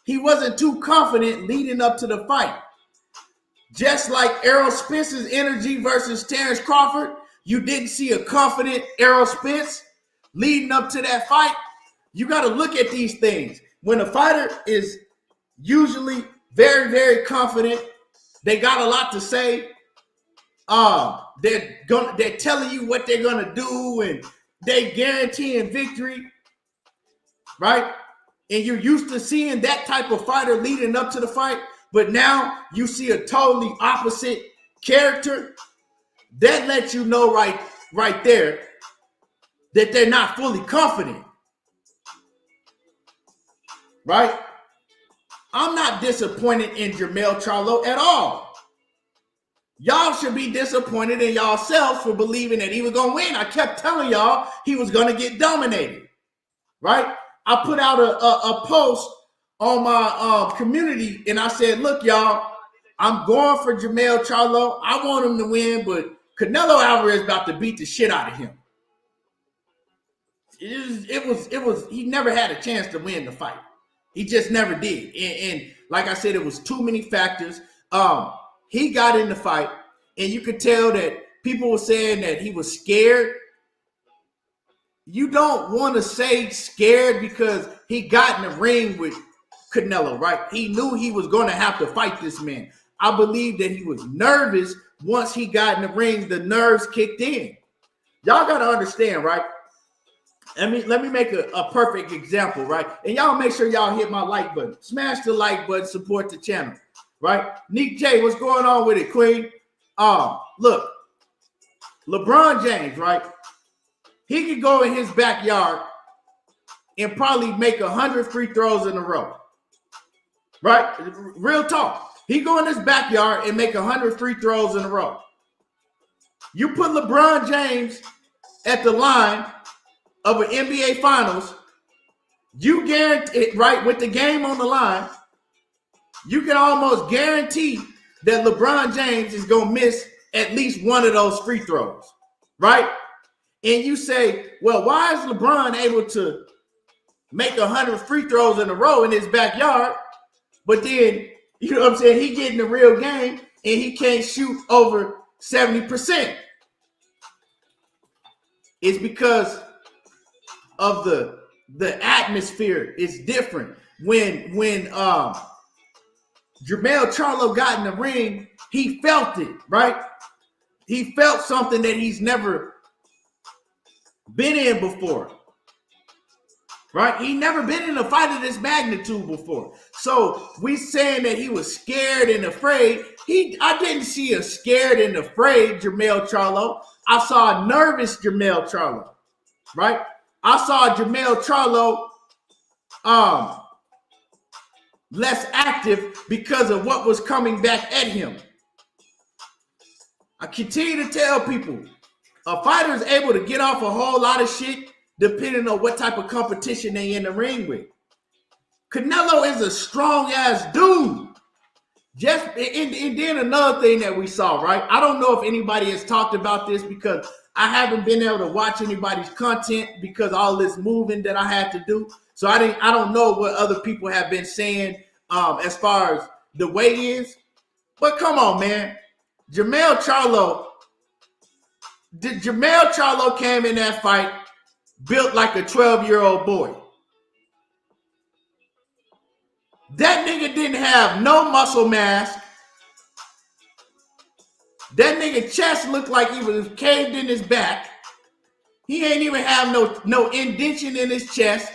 He wasn't too confident leading up to the fight. Just like Errol Spence's energy versus Terrence Crawford, you didn't see a confident Errol Spence leading up to that fight. You got to look at these things. When a fighter is usually very, very confident, they got a lot to say. They're telling you what they're gonna do, and they guaranteeing victory, right? And you're used to seeing that type of fighter leading up to the fight, but now you see a totally opposite character. That lets you know right there that they're not fully confident. Right? I'm not disappointed in Jermall Charlo at all. Y'all should be disappointed in yourselves for believing that he was going to win. I kept telling y'all he was going to get dominated. Right? I put out a post on my community, and I said, look, y'all, I'm going for Jermall Charlo. I want him to win, but Canelo Alvarez is about to beat the shit out of him. It was he never had a chance to win the fight. He just never did. And like I said, it was too many factors. He got in the fight, and you could tell that people were saying that he was scared. You don't want to say scared because he got in the ring with Canelo, right? He knew he was going to have to fight this man. I believe that he was nervous. Once he got in the ring, the nerves kicked in. Y'all got to understand, right? Let me make a perfect example, right? And y'all make sure y'all hit my like button. Smash the like button, support the channel, right? Nick J, what's going on with it, Queen? Look, LeBron James, right? He could go in his backyard and probably make 100 free throws in a row, right? Real talk. He go in his backyard and make 100 free throws in a row. You put LeBron James at the line of an NBA Finals, you guarantee, right, with the game on the line, you can almost guarantee that LeBron James is going to miss at least one of those free throws, right? And you say, well, why is LeBron able to make 100 free throws in a row in his backyard, but then, you know what I'm saying, he get in the real game and he can't shoot over 70%? It's because of the atmosphere is different. When Jermall Charlo got in the ring, he felt it, right? He felt something that he's never been in before, right? He never been in a fight of this magnitude before. So we saying that he was scared and afraid. I didn't see a scared and afraid Jermall Charlo. I saw a nervous Jermall Charlo, right? I saw Jermall Charlo less active because of what was coming back at him. I continue to tell people, a fighter is able to get off a whole lot of shit depending on what type of competition they in the ring with. Canelo is a strong ass dude. And then another thing that we saw, right? I don't know if anybody has talked about this because I haven't been able to watch anybody's content because all this moving that I had to do. So I don't know what other people have been saying as far as the weight is. But come on, man. Jermall Charlo came in that fight built like a 12-year-old boy. That nigga didn't have no muscle mass. That nigga chest looked like he was caved in his back. He ain't even have no indentation in his chest.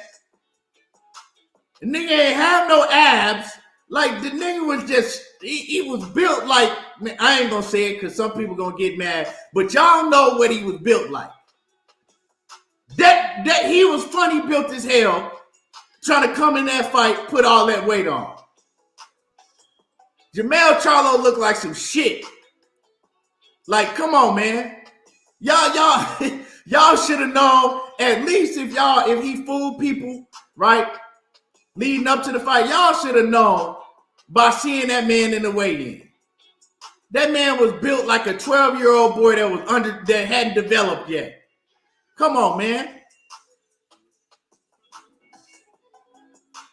The nigga ain't have no abs. Like, the nigga was just he was built like, man, I ain't gonna say it because some people gonna get mad, but y'all know what he was built like. That he was funny built as hell, trying to come in that fight, put all that weight on. Jermell Charlo looked like some shit. Like, come on, man. Y'all should have known, at least if he fooled people, right? Leading up to the fight, y'all should have known by seeing that man in the weigh-in. That man was built like a 12-year-old boy that hadn't developed yet. Come on, man.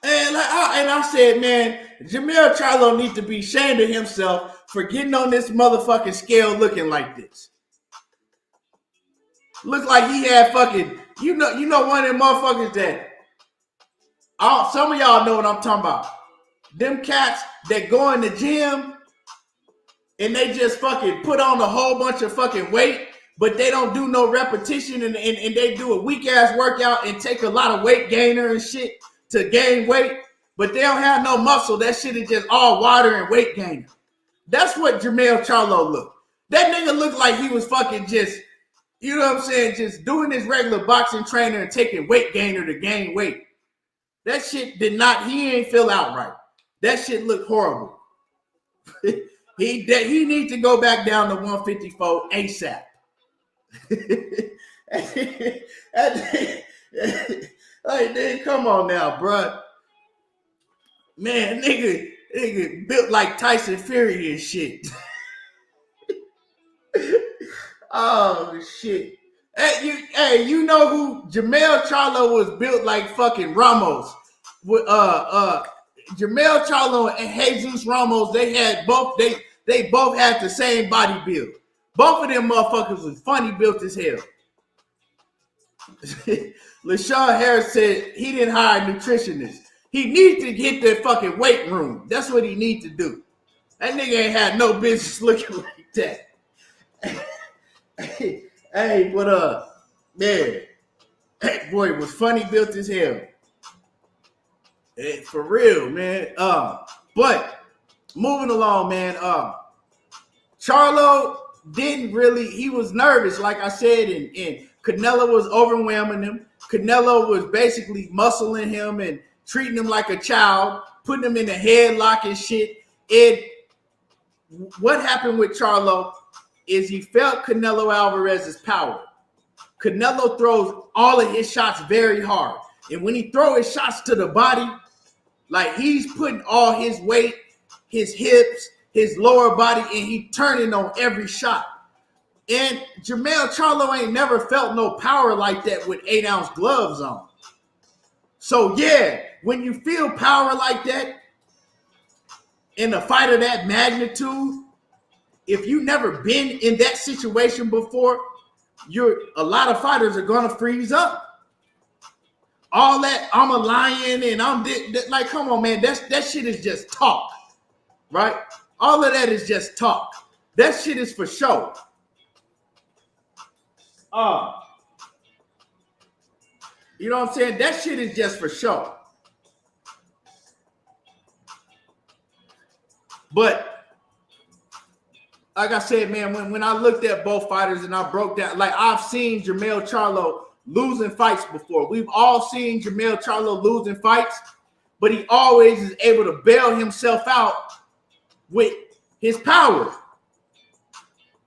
And I said, man, Jermell Charlo needs to be ashamed of himself for getting on this motherfucking scale looking like this. Look like he had fucking, you know one of them motherfuckers that, some of y'all know what I'm talking about. Them cats that go in the gym and they just fucking put on a whole bunch of fucking weight, but they don't do no repetition and they do a weak ass workout and take a lot of weight gainer and shit to gain weight, but they don't have no muscle. That shit is just all water and weight gainer. That's what Jermell Charlo looked. That nigga looked like he was fucking just, you know what I'm saying, just doing his regular boxing trainer and taking weight gainer to gain weight. That shit he ain't feel out right. That shit looked horrible. He needs to go back down to 154 ASAP. Like, man, come on now, bro. Man, nigga built like Tyson Fury and shit. Oh shit. Hey, you know who Jermell Charlo was built like fucking Ramos. With Jermell Charlo and Jesus Ramos, they both had the same body build. Both of them motherfuckers was funny built as hell. LaShawn Harris said he didn't hire a nutritionist. He needs to hit that fucking weight room. That's what he needs to do. That nigga ain't had no business looking like that. Hey, but man, that boy was funny built as hell. Hey, for real, man. But moving along, man. Charlo he was nervous, like I said, and Canelo was overwhelming him. Canelo was basically muscling him and treating him like a child, putting him in a headlock and shit. What happened with Charlo is he felt Canelo Alvarez's power. Canelo throws all of his shots very hard. And when he throws his shots to the body, like he's putting all his weight, his hips, his lower body, and he turning on every shot. And Jermell Charlo ain't never felt no power like that with 8-ounce gloves on. So yeah, when you feel power like that in a fight of that magnitude, if you never been in that situation before, a lot of fighters are gonna freeze up. All that I'm a lion and I'm like, come on, man, that shit is just talk, right? All of that is just talk. That shit is for show. You know what I'm saying? That shit is just for show. But like I said, man, when I looked at both fighters and I broke down, like I've seen Jermell Charlo losing fights before. We've all seen Jermell Charlo losing fights, but he always is able to bail himself out with his power.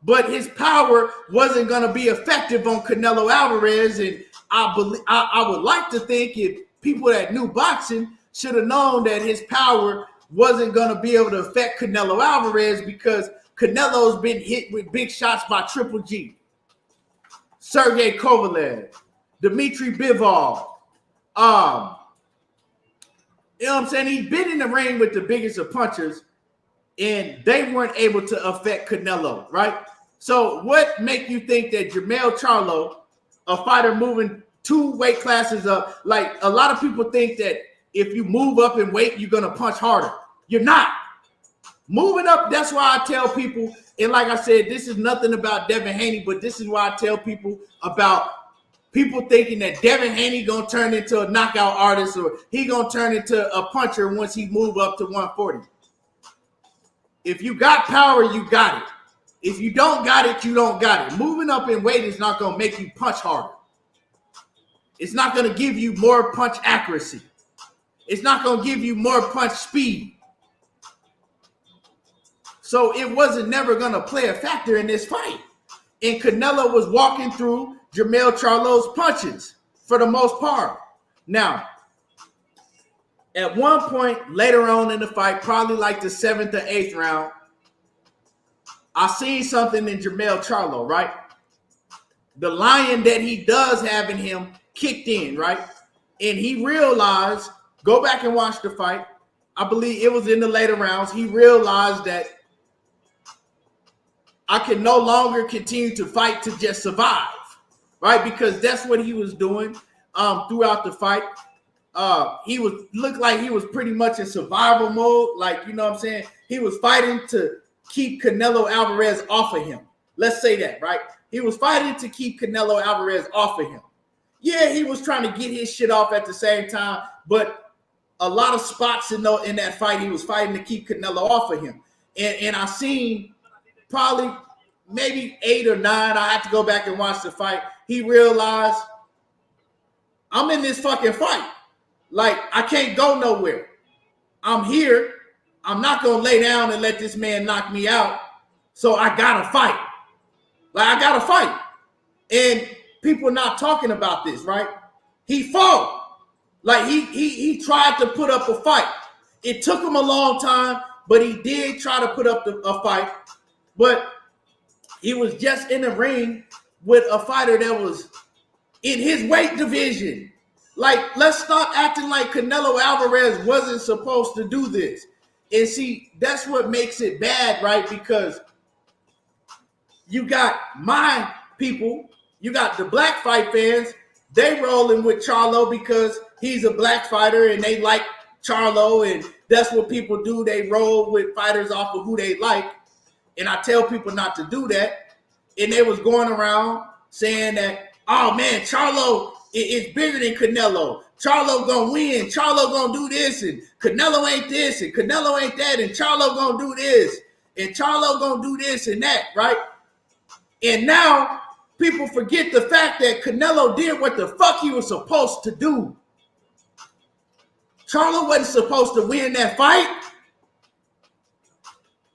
But his power wasn't going to be effective on Canelo Alvarez, and I would like to think if people that knew boxing should have known that his power wasn't going to be able to affect Canelo Alvarez because Canelo's been hit with big shots by Triple G, Sergey Kovalev, Dmitry Bivol. You know what I'm saying? He's been in the ring with the biggest of punchers, and they weren't able to affect Canelo, right? So what make you think that Jermell Charlo, a fighter moving 2 weight classes up, like a lot of people think that if you move up in weight, you're going to punch harder. You're not. Moving up, that's why I tell people, and like I said, this is nothing about Devin Haney, but this is why I tell people about people thinking that Devin Haney going to turn into a knockout artist or he going to turn into a puncher once he move up to 140. If you got power, you got it. If you don't got it, you don't got it. Moving up in weight is not going to make you punch harder. It's not going to give you more punch accuracy. It's not going to give you more punch speed. So it wasn't never going to play a factor in this fight. And Canelo was walking through Jermell Charlo's punches for the most part. Now, at one point later on in the fight, probably like the 7th or 8th round, I seen something in Jermall Charlo, right? The lion that he does have in him kicked in, right? And he realized, go back and watch the fight. I believe it was in the later rounds. He realized that I can no longer continue to fight to just survive, right? Because that's what he was doing throughout the fight. He looked like he was pretty much in survival mode. Like, you know what I'm saying? He was fighting to keep Canelo Alvarez off of him. Let's say that, right? He was fighting to keep Canelo Alvarez off of him. Yeah, he was trying to get his shit off at the same time, but a lot of spots in that fight, he was fighting to keep Canelo off of him. And I seen probably maybe 8 or 9. I have to go back and watch the fight. He realized, I'm in this fucking fight. Like, I can't go nowhere. I'm here. I'm not going to lay down and let this man knock me out. So I got to fight. Like, I got to fight. And people are not talking about this, right? He fought. Like, he tried to put up a fight. It took him a long time, but he did try to put up a fight. But he was just in the ring with a fighter that was in his weight division. Like, let's stop acting like Canelo Alvarez wasn't supposed to do this. And see, that's what makes it bad, right? Because you got my people, you got the black fight fans, they rolling with Charlo because he's a black fighter and they like Charlo, and that's what people do. They roll with fighters off of who they like. And I tell people not to do that. And they was going around saying that, oh man, Charlo is bigger than Canelo. Charlo gonna win. Charlo gonna do this, and Canelo ain't this, and Canelo ain't that, and Charlo gonna do this, and Charlo gonna do this and that, right? And now people forget the fact that Canelo did what the fuck he was supposed to do. Charlo wasn't supposed to win that fight.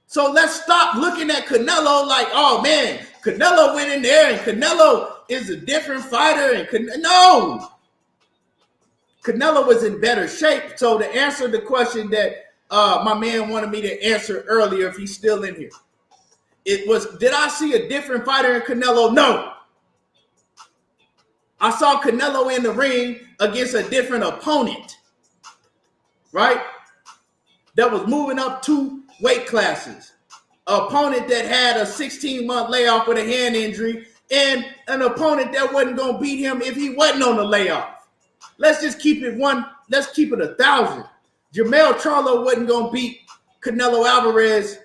So let's stop looking at Canelo like, oh man, Canelo went in there and Canelo is a different fighter. And no, Canelo was in better shape. So to answer the question that my man wanted me to answer earlier, if he's still in here, it was, did I see a different fighter in Canelo? No. I saw Canelo in the ring against a different opponent, right? That was moving up 2 weight classes. An opponent that had a 16-month layoff with a hand injury, and an opponent that wasn't going to beat him if he wasn't on the layoff. Let's just keep it 1,000. Jermall Charlo wasn't going to beat Canelo Alvarez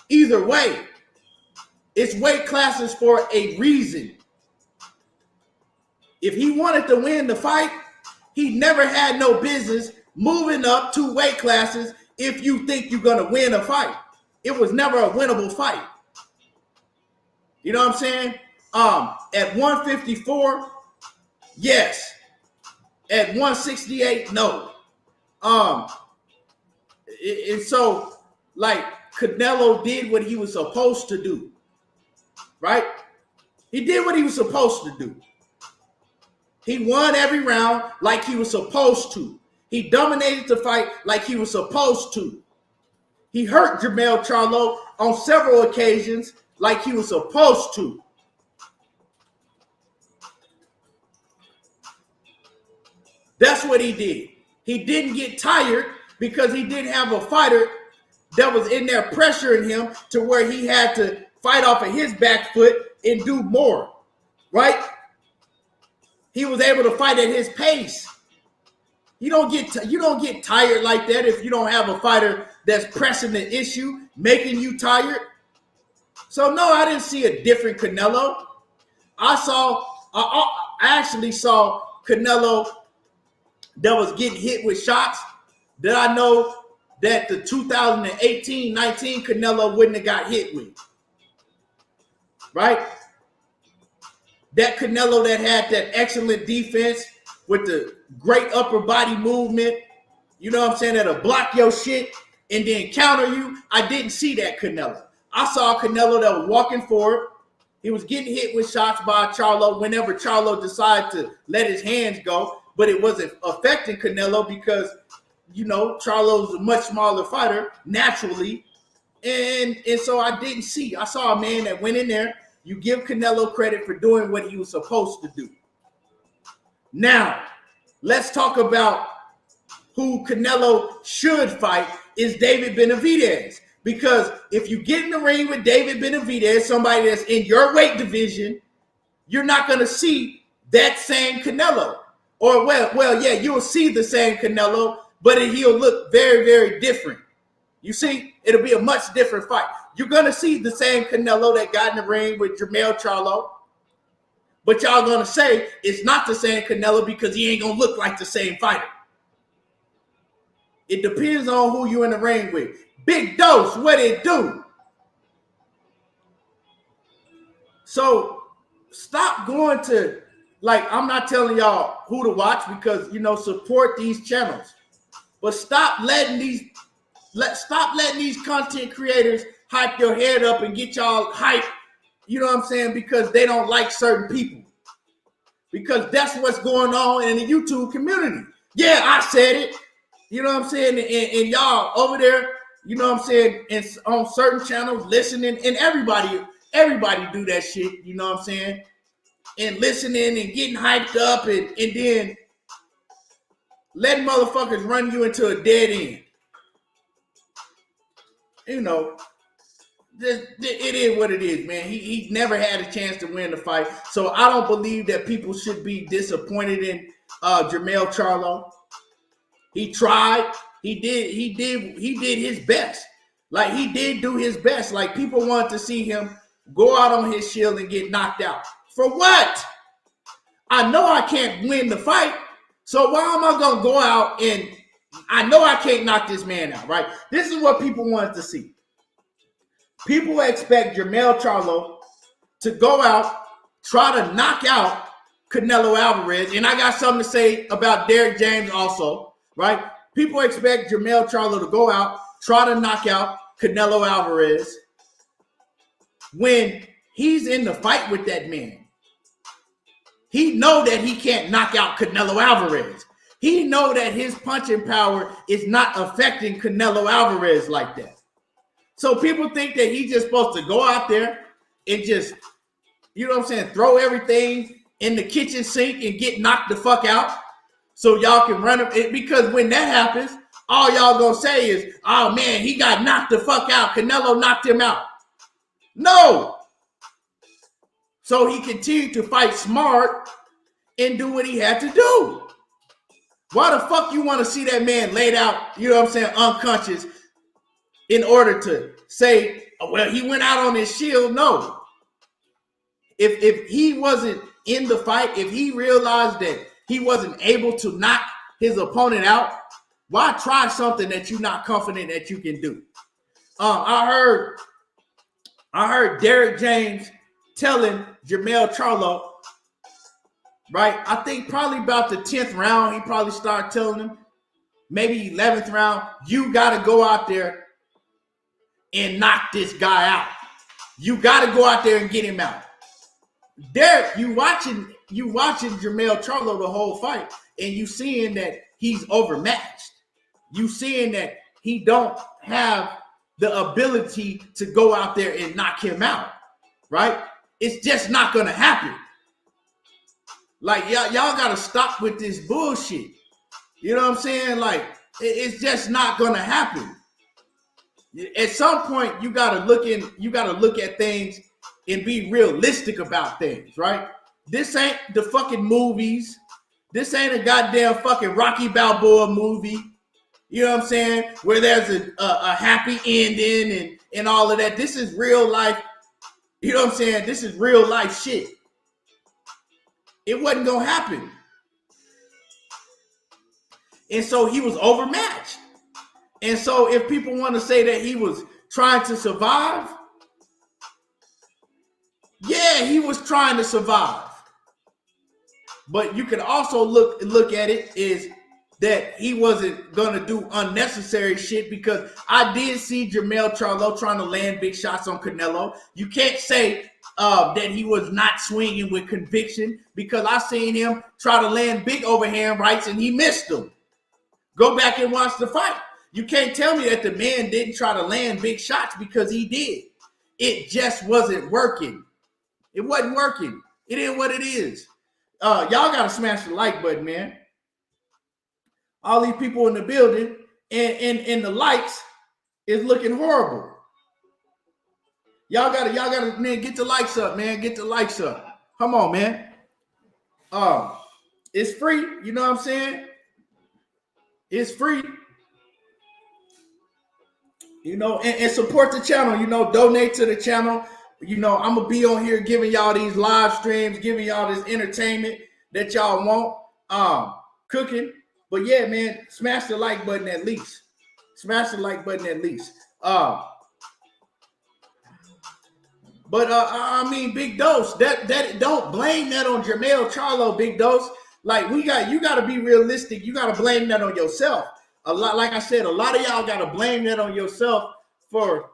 either way. It's weight classes for a reason. If he wanted to win the fight, he never had no business moving up 2 weight classes if you think you're going to win a fight. It was never a winnable fight. You know what I'm saying? At 154, yes. At 168, no. And so, like, Canelo did what he was supposed to do, right? He did what he was supposed to do. He won every round like he was supposed to. He dominated the fight like he was supposed to. He hurt Jermall Charlo on several occasions like he was supposed to. That's what he did. He didn't get tired because he didn't have a fighter that was in there pressuring him to where he had to fight off of his back foot and do more, right? He was able to fight at his pace. You don't get tired like that if you don't have a fighter that's pressing the issue, making you tired. So no, I didn't see a different Canelo. I actually saw Canelo that was getting hit with shots that I know that the 2018-19 Canelo wouldn't have got hit with. Right? That Canelo that had that excellent defense with the great upper body movement, you know what I'm saying, that'll block your shit and then counter you. I didn't see that Canelo. I saw a Canelo that was walking forward. He was getting hit with shots by Charlo whenever Charlo decided to let his hands go, but it wasn't affecting Canelo because, you know, Charlo's a much smaller fighter naturally. And so I didn't see. I saw a man that went in there. You give Canelo credit for doing what he was supposed to do. Now, let's talk about who Canelo should fight is David Benavidez. Because if you get in the ring with David Benavidez, somebody that's in your weight division, you're not going to see that same Canelo. Or, well, yeah, you'll see the same Canelo, but he'll look very, very different. You see, it'll be a much different fight. You're going to see the same Canelo that got in the ring with Jermall Charlo, but y'all going to say it's not the same Canelo because he ain't going to look like the same fighter. It depends on who you're in the ring with. Big Dose, what it do? So stop going to, like, I'm not telling y'all who to watch because, you know, support these channels. But stop letting these content creators hype your head up and get y'all hype, you know what I'm saying, because they don't like certain people. Because that's what's going on in the YouTube community. Yeah, I said it. You know what I'm saying? And y'all over there, you know what I'm saying, and on certain channels listening, and everybody do that shit, you know what I'm saying? And listening and getting hyped up and then letting motherfuckers run you into a dead end. You know, it is what it is, man. He never had a chance to win the fight. So I don't believe that people should be disappointed in Jermall Charlo. He tried. He did his best. Like, he did do his best. Like, people wanted to see him go out on his shield and get knocked out. For what? I know I can't win the fight. So why am I going to go out and I know I can't knock this man out, right? This is what people wanted to see. People expect Jermall Charlo to go out, try to knock out Canelo Alvarez. And I got something to say about Derrick James also, right? People expect Jermall Charlo to go out, try to knock out Canelo Alvarez when he's in the fight with that man. He know that he can't knock out Canelo Alvarez. He know that his punching power is not affecting Canelo Alvarez like that. So people think that he's just supposed to go out there and just, you know what I'm saying, throw everything in the kitchen sink and get knocked the fuck out so y'all can run it. Because when that happens, all y'all gonna say is, oh man, he got knocked the fuck out. Canelo knocked him out. No. So he continued to fight smart and do what he had to do. Why the fuck you want to see that man laid out, you know what I'm saying, unconscious in order to say, oh, well, he went out on his shield? No. If he wasn't in the fight, if he realized that he wasn't able to knock his opponent out, why try something that you're not confident that you can do? I heard Derrick James telling Jermall Charlo, right? I think probably about the 10th round, he probably started telling him, maybe 11th round, you got to go out there and knock this guy out. You got to go out there and get him out. Derrick, you watching Jermall Charlo the whole fight, and you seeing that he's overmatched. You seeing that he don't have the ability to go out there and knock him out, right? It's just not going to happen. Like, y'all got to stop with this bullshit. You know what I'm saying? Like, it's just not going to happen. At some point, you got to look at things and be realistic about things, right? This ain't the fucking movies. This ain't a goddamn fucking Rocky Balboa movie. You know what I'm saying? Where there's a happy ending and all of that. This is real life. You know what I'm saying? This is real life shit. It wasn't going to happen. And so he was overmatched. And so if people want to say that he was trying to survive, yeah, he was trying to survive. But you can also look at it is that he wasn't going to do unnecessary shit, because I did see Jermell Charlo trying to land big shots on Canelo. You can't say that he was not swinging with conviction, because I seen him try to land big overhand rights and he missed them. Go back and watch the fight. You can't tell me that the man didn't try to land big shots, because he did. It just wasn't working. It wasn't working. It is what it is. Y'all got to smash the like button, man. All these people in the building and the likes is looking horrible. Y'all gotta, man, get the likes up, man. Get the likes up. Come on, man. It's free. You know what I'm saying? It's free. You know, and support the channel. You know, donate to the channel. You know, I'm gonna be on here giving y'all these live streams, giving y'all this entertainment that y'all want. Cooking. But yeah, man, smash the like button at least. Smash the like button at least. But I mean, Big Dose, that don't blame that on Jermell Charlo, Big Dose. Like, you got to be realistic. You got to blame that on yourself. Like I said, a lot of y'all got to blame that on yourself for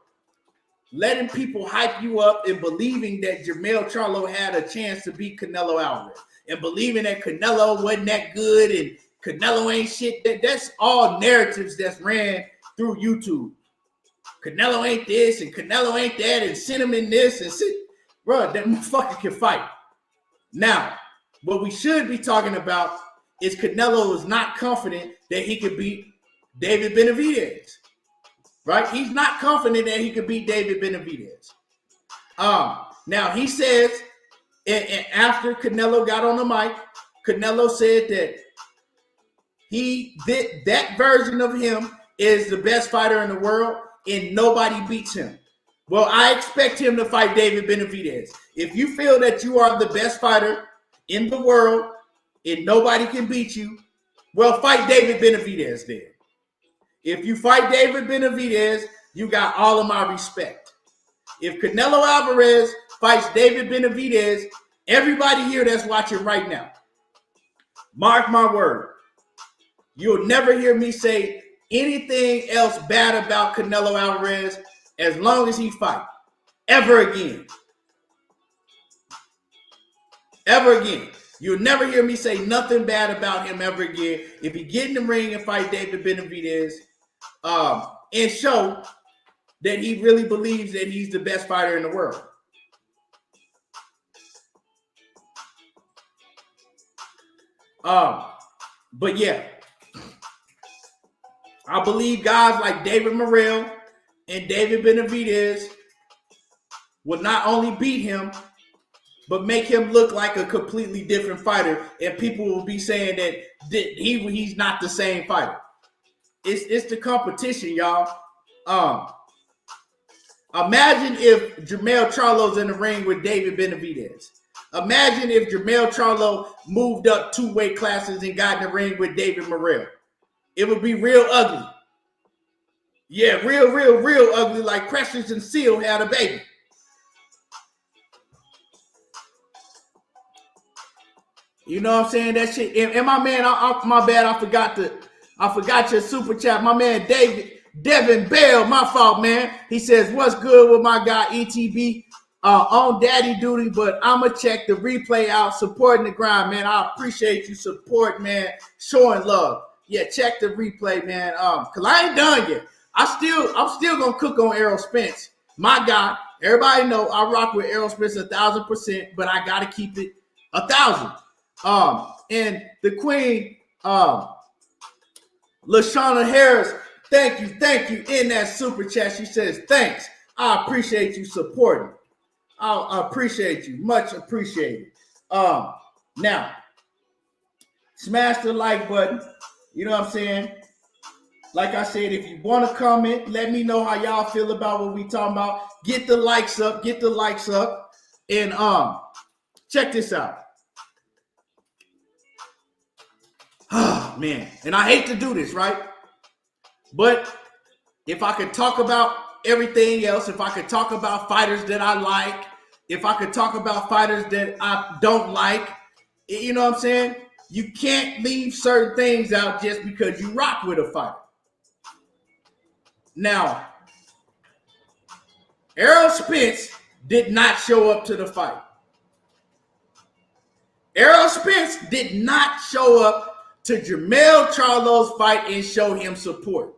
letting people hype you up and believing that Jermell Charlo had a chance to beat Canelo Alvarez, and believing that Canelo wasn't that good and Canelo ain't shit. That's all narratives that's ran through YouTube. Canelo ain't this and Canelo ain't that, and cinnamon this and shit. Bro, that motherfucker can fight. Now, what we should be talking about is Canelo is not confident that he could beat David Benavidez. Right? He's not confident that he could beat David Benavidez. Now he says, and after Canelo got on the mic, Canelo said that that version of him is the best fighter in the world and nobody beats him. Well, I expect him to fight David Benavidez. If you feel that you are the best fighter in the world and nobody can beat you, well, fight David Benavidez then. If you fight David Benavidez, you got all of my respect. If Canelo Alvarez fights David Benavidez, everybody here that's watching right now, mark my word, you'll never hear me say anything else bad about Canelo Alvarez as long as he fights. Ever again. Ever again. You'll never hear me say nothing bad about him ever again. If he get in the ring and fight David Benavidez, and show that he really believes that he's the best fighter in the world. But yeah, I believe guys like David Morrell and David Benavidez will not only beat him, but make him look like a completely different fighter, and people will be saying that he's not the same fighter. It's the competition, y'all. Imagine if Jermall Charlo's in the ring with David Benavidez. Imagine if Jermall Charlo moved up 2 weight classes and got in the ring with David Morrell. It would be real ugly. Yeah, real ugly, like Precious and Seal had a baby. You know what I'm saying? That shit. And my man, my bad, I forgot your super chat. My man Devin Bell, my fault, man. He says, what's good with my guy ETB? On daddy duty, but I'ma check the replay out, supporting the grind, man. I appreciate you support, man, showing love. Yeah, check the replay, man. Cause I ain't done yet. I'm still gonna cook on Errol Spence. My guy, everybody know I rock with Errol Spence 1,000%, but I gotta keep it 1,000. And the queen, LaShawna Harris, thank you in that super chat. She says, thanks. I appreciate you supporting. I appreciate you. Much appreciated. Now, smash the like button. You know what I'm saying? Like I said, if you want to comment, let me know how y'all feel about what we talking about. Get the likes up. Get the likes up. And check this out. Oh, man. And I hate to do this, right? But if I could talk about everything else, if I could talk about fighters that I like, if I could talk about fighters that I don't like, you know what I'm saying? You can't leave certain things out just because you rock with a fighter. Now, Errol Spence did not show up to the fight. Errol Spence did not show up to Jermell Charlo's fight and show him support.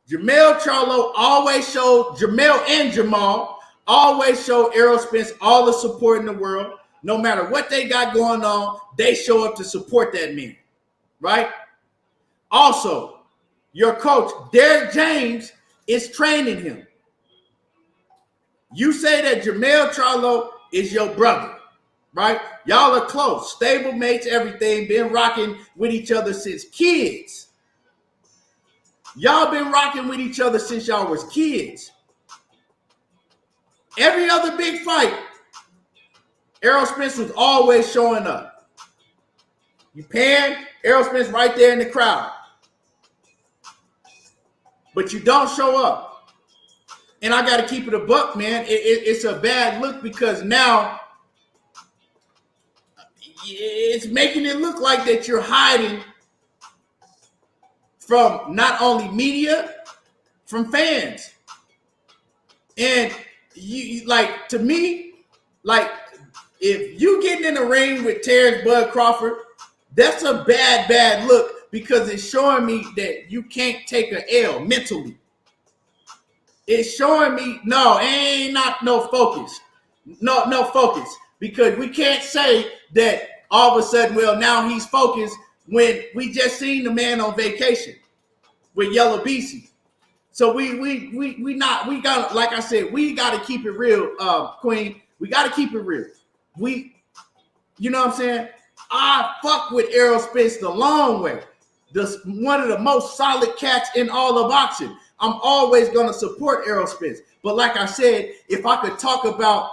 Jermall Charlo always showed, Jermell and Jermall always show Errol Spence all the support in the world. No matter what they got going on, they show up to support that man, right? Also, your coach, Derek James, is training him. You say that Jermall Charlo is your brother, right? Y'all are close, stable mates, everything, been rocking with each other since kids. Y'all been rocking with each other since y'all was kids. Every other big fight, Errol Spence was always showing up. You pan, Errol Spence right there in the crowd. But you don't show up. And I got to keep it a buck, man. It's a bad look because now it's making it look like that you're hiding from not only media, from fans. And you like, to me, like, if you getting in the ring with Terrence Bud Crawford, that's a bad look because it's showing me that you can't take an L mentally. It's showing me, no, ain't not no focus. No focus. Because we can't say that all of a sudden, well, now he's focused when we just seen the man on vacation with Yellow BC. So we got, like I said, we got to keep it real, Queen. We got to keep it real. You know what I'm saying? I fuck with Errol Spence the long way. One of the most solid cats in all of boxing. I'm always going to support Errol Spence. But like I said, if I could talk about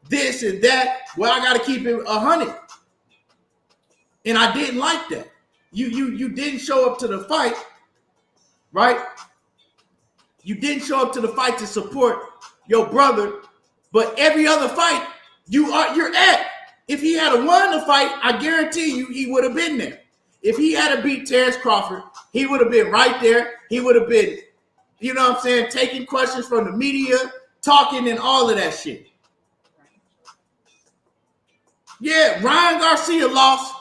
this and that, well, I got to keep it 100. And I didn't like that. You didn't show up to the fight, right? You didn't show up to the fight to support your brother, but every other fight you're at. If he had won the fight, I guarantee you he would have been there. If he had beat Terrence Crawford, he would have been right there. He would have been, you know what I'm saying, taking questions from the media, talking and all of that shit. Yeah, Ryan Garcia lost,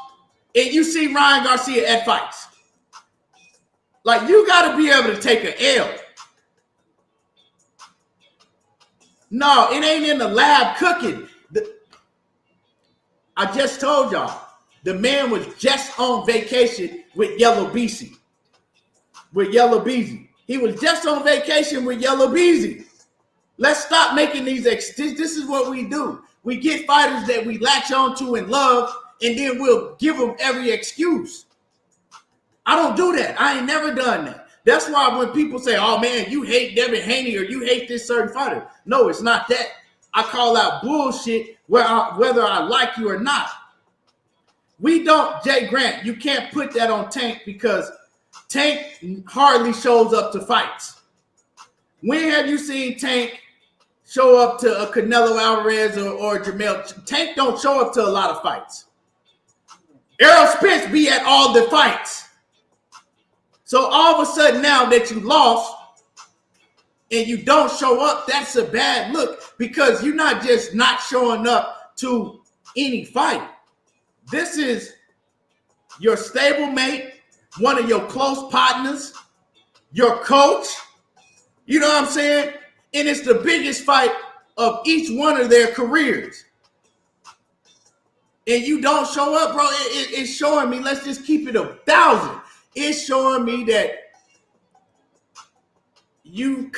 and you see Ryan Garcia at fights. Like, you got to be able to take an L. No, it ain't in the lab cooking. I just told y'all, the man was just on vacation with Yellow BC. He was just on vacation with Yellow BC. Let's stop making these this is what we do. We get fighters that we latch on to and love, and then we'll give them every excuse. I don't do that. I ain't never done that. That's why when people say, oh man, you hate Devin Haney or you hate this certain fighter. No, it's not that. I call out bullshit whether I like you or not. We don't, Jay Grant, you can't put that on Tank because Tank hardly shows up to fights. When have you seen Tank show up to a Canelo Alvarez or Jermell? Tank don't show up to a lot of fights. Errol Spence be at all the fights. So all of a sudden now that you lost and you don't show up, that's a bad look because you're not just not showing up to any fight. This is your stablemate, one of your close partners, your coach. You know what I'm saying? And it's the biggest fight of each one of their careers. And you don't show up, bro. It's showing me, let's just keep it 1,000. It's showing me that you,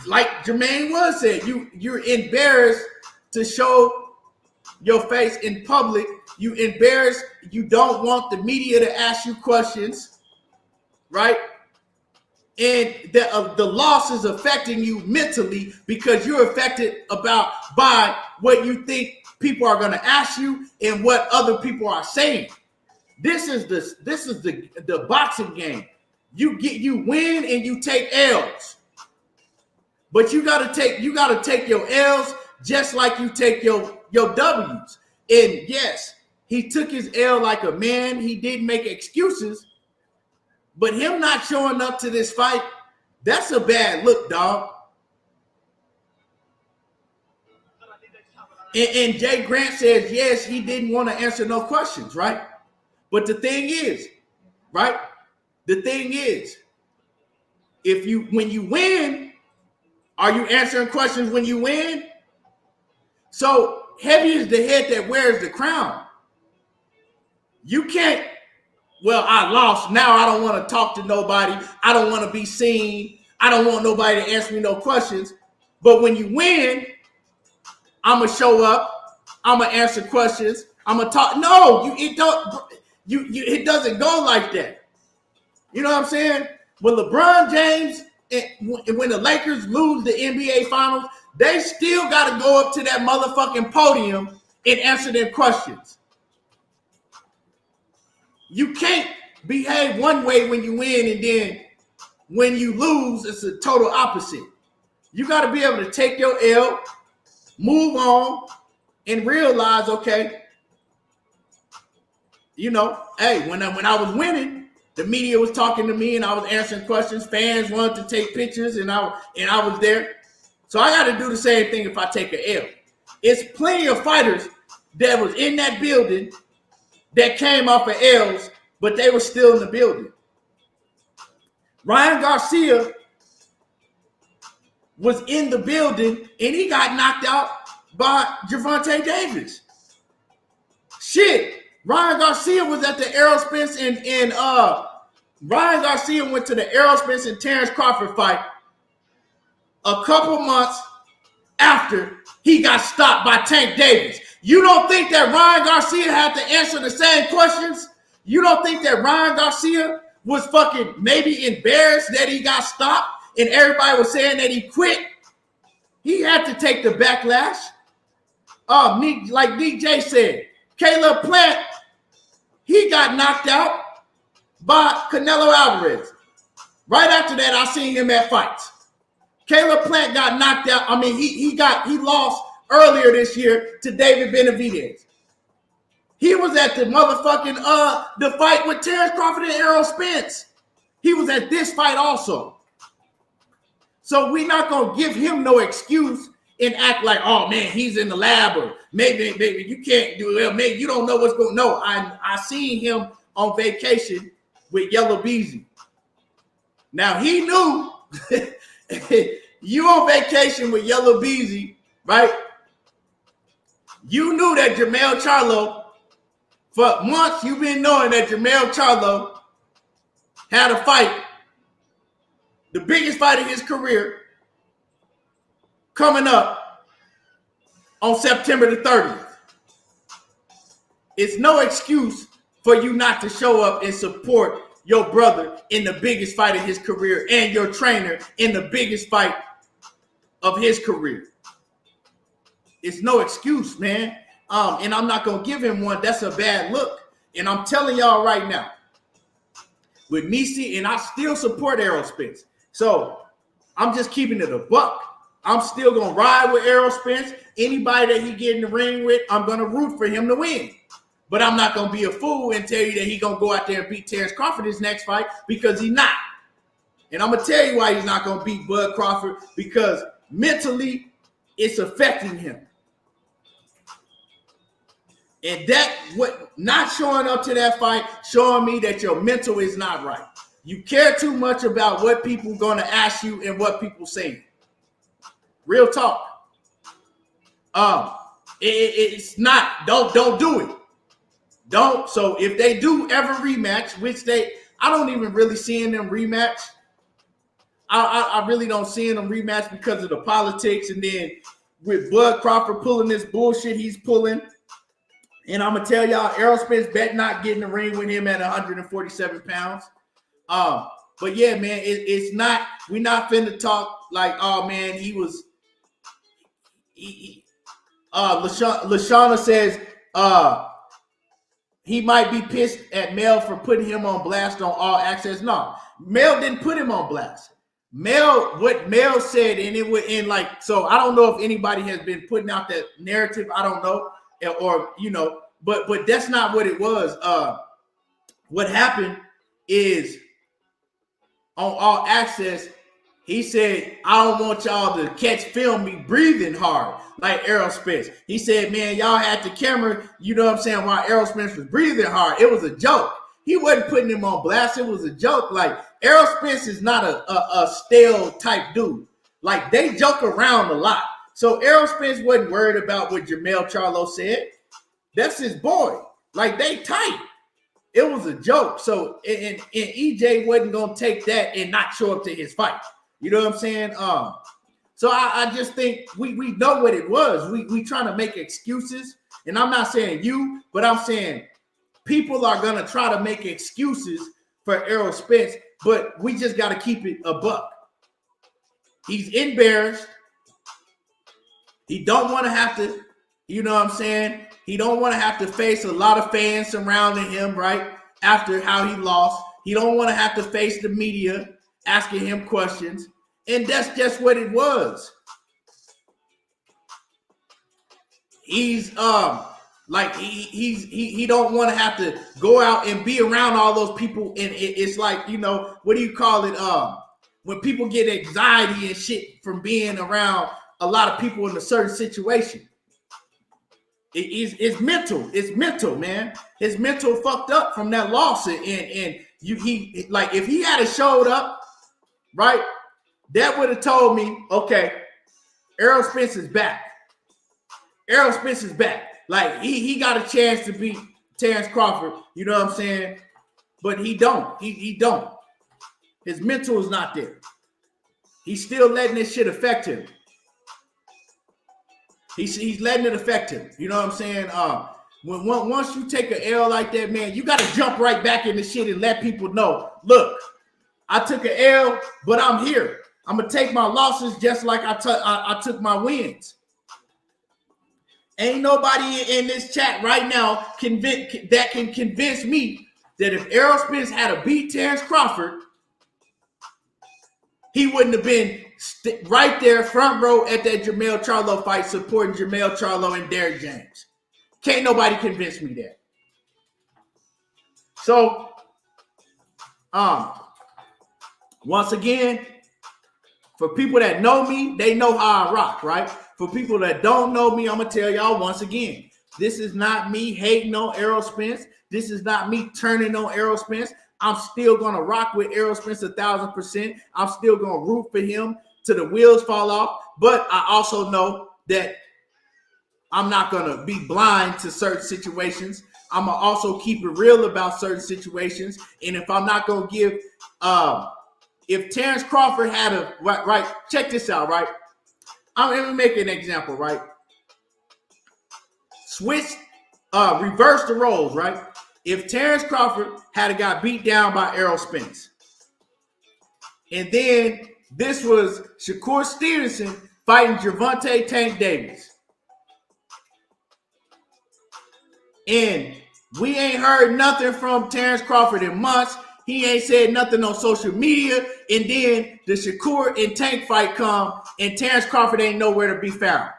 like Jermaine was said, you're embarrassed to show your face in public. You embarrassed. You don't want the media to ask you questions, right? And the loss is affecting you mentally because you're affected by what you think people are going to ask you and what other people are saying. This is the boxing game. You win and you take L's. But you gotta take your L's just like you take your W's. And yes, he took his L like a man. He didn't make excuses. But him not showing up to this fight, that's a bad look, dog. And Jay Grant says, yes, he didn't want to answer no questions, right? But the thing is, right? The thing is, when you win, are you answering questions when you win? So heavy is the head that wears the crown. You can't, well, I lost. Now I don't want to talk to nobody. I don't want to be seen. I don't want nobody to answer me no questions. But when you win, I'm going to show up. I'm going to answer questions. I'm going to talk. No, it doesn't go like that. You know what I'm saying? When LeBron James, when the Lakers lose the NBA Finals, they still got to go up to that motherfucking podium and answer their questions. You can't behave one way when you win, and then when you lose, it's a total opposite. You got to be able to take your L, move on, and realize, okay, you know, hey, when I was winning, the media was talking to me and I was answering questions. Fans wanted to take pictures and I was there. So I got to do the same thing if I take an L. It's plenty of fighters that was in that building that came off of L's, but they were still in the building. Ryan Garcia was in the building and he got knocked out by Gervonta Davis. Shit. Ryan Garcia was at the Errol Spence and Ryan Garcia went to the Errol Spence and Terrence Crawford fight a couple months after he got stopped by Tank Davis. You don't think that Ryan Garcia had to answer the same questions? You don't think that Ryan Garcia was fucking maybe embarrassed that he got stopped and everybody was saying that he quit? He had to take the backlash. Like DJ said, Caleb Plant, he got knocked out by Canelo Alvarez. Right after that, I seen him at fights. Caleb Plant got knocked out. I mean, he lost earlier this year to David Benavidez. He was at the motherfucking the fight with Terrence Crawford and Errol Spence. He was at this fight also. So we're not gonna give him no excuse and act like, oh man, he's in the lab, or maybe you can't do it. Maybe you don't know what's going on. No, I seen him on vacation with Yellow Beezy. Now he knew you on vacation with Yellow Beezy, right? You knew that Jermall Charlo, for months you've been knowing that Jermall Charlo had a fight, the biggest fight of his career, coming up on September the 30th. It's no excuse for you not to show up and support your brother in the biggest fight of his career and your trainer in the biggest fight of his career. It's no excuse, man. And I'm not going to give him one. That's a bad look. And I'm telling y'all right now, with Nisi, and I still support Errol Spence. So I'm just keeping it a buck. I'm still going to ride with Errol Spence. Anybody that he get in the ring with, I'm going to root for him to win. But I'm not going to be a fool and tell you that he's going to go out there and beat Terrence Crawford his next fight, because he's not. And I'm going to tell you why he's not going to beat Bud Crawford, because mentally it's affecting him. And that, what not showing up to that fight, showing me that your mental is not right. You care too much about what people going to ask you and what people say. Real talk. It's not. Don't do it. Don't. So if they do ever rematch, which I don't even really seeing them rematch. I really don't see them rematch because of the politics, and then with Bud Crawford pulling this bullshit he's pulling. And I'm gonna tell y'all, Errol Spence bet not get in the ring with him at 147 pounds. But yeah, man, it's not. We're not finna talk like, oh man, he was. Lashana says he might be pissed at Mel for putting him on blast on All Access. No, Mel didn't put him on blast. What Mel said, and it would end like, so I don't know if anybody has been putting out that narrative. I don't know, or but that's not what it was. What happened is on All Access, he said, I don't want y'all to catch film me breathing hard like Errol Spence. He said, man, y'all had the camera, you know what I'm saying, while Errol Spence was breathing hard. It was a joke. He wasn't putting him on blast. It was a joke. Like, Errol Spence is not a stale type dude. Like, they joke around a lot. So Errol Spence wasn't worried about what Jermell Charlo said. That's his boy. Like, they tight. It was a joke. So, and EJ wasn't going to take that and not show up to his fight. You know what I'm saying? So I just think we know what it was. We trying to make excuses. And I'm not saying you, but I'm saying people are going to try to make excuses for Errol Spence, but we just got to keep it a buck. He's embarrassed. He don't want to have to, you know what I'm saying? He don't want to have to face a lot of fans surrounding him, right? After how he lost. He don't want to have to face the media asking him questions. And that's just what it was. He's like he don't want to have to go out and be around all those people. And it's like, you know, what do you call it? When people get anxiety and shit from being around a lot of people in a certain situation. It's mental. It's mental, man. His mental fucked up from that loss. And he like, if he had showed up, right, that would have told me, okay, Errol Spence is back. Errol Spence is back. Like, he got a chance to beat Terrence Crawford, you know what I'm saying? But he don't. He don't. His mental is not there. He's still letting this shit affect him. He's letting it affect him. You know what I'm saying? Once you take an L like that, man, you got to jump right back in the shit and let people know, look, I took an L, but I'm here. I'm going to take my losses just like I took my wins. Ain't nobody in this chat right now that can convince me that if Errol Spence had a beat Terrence Crawford, he wouldn't have been right there front row at that Jermell Charlo fight supporting Jermall Charlo and Derrick James. Can't nobody convince me that. So, once again, for people that know me, they know how I rock, right? For people that don't know me, I'm going to tell y'all once again, this is not me hating on Errol Spence. This is not me turning on Errol Spence. I'm still going to rock with Errol Spence 1,000%. I'm still going to root for him till the wheels fall off. But I also know that I'm not going to be blind to certain situations. I'm going to also keep it real about certain situations. And if I'm not going to give, if Terrence Crawford had a, right, check this out, right? I'm going to make an example, right? Reverse the roles, right? If Terrence Crawford had got beat down by Errol Spence, and then this was Shakur Stevenson fighting Gervonta Tank Davis, and we ain't heard nothing from Terrence Crawford in months. He ain't said nothing on social media, and then the Shakur and Tank fight come, and Terrence Crawford ain't nowhere to be found.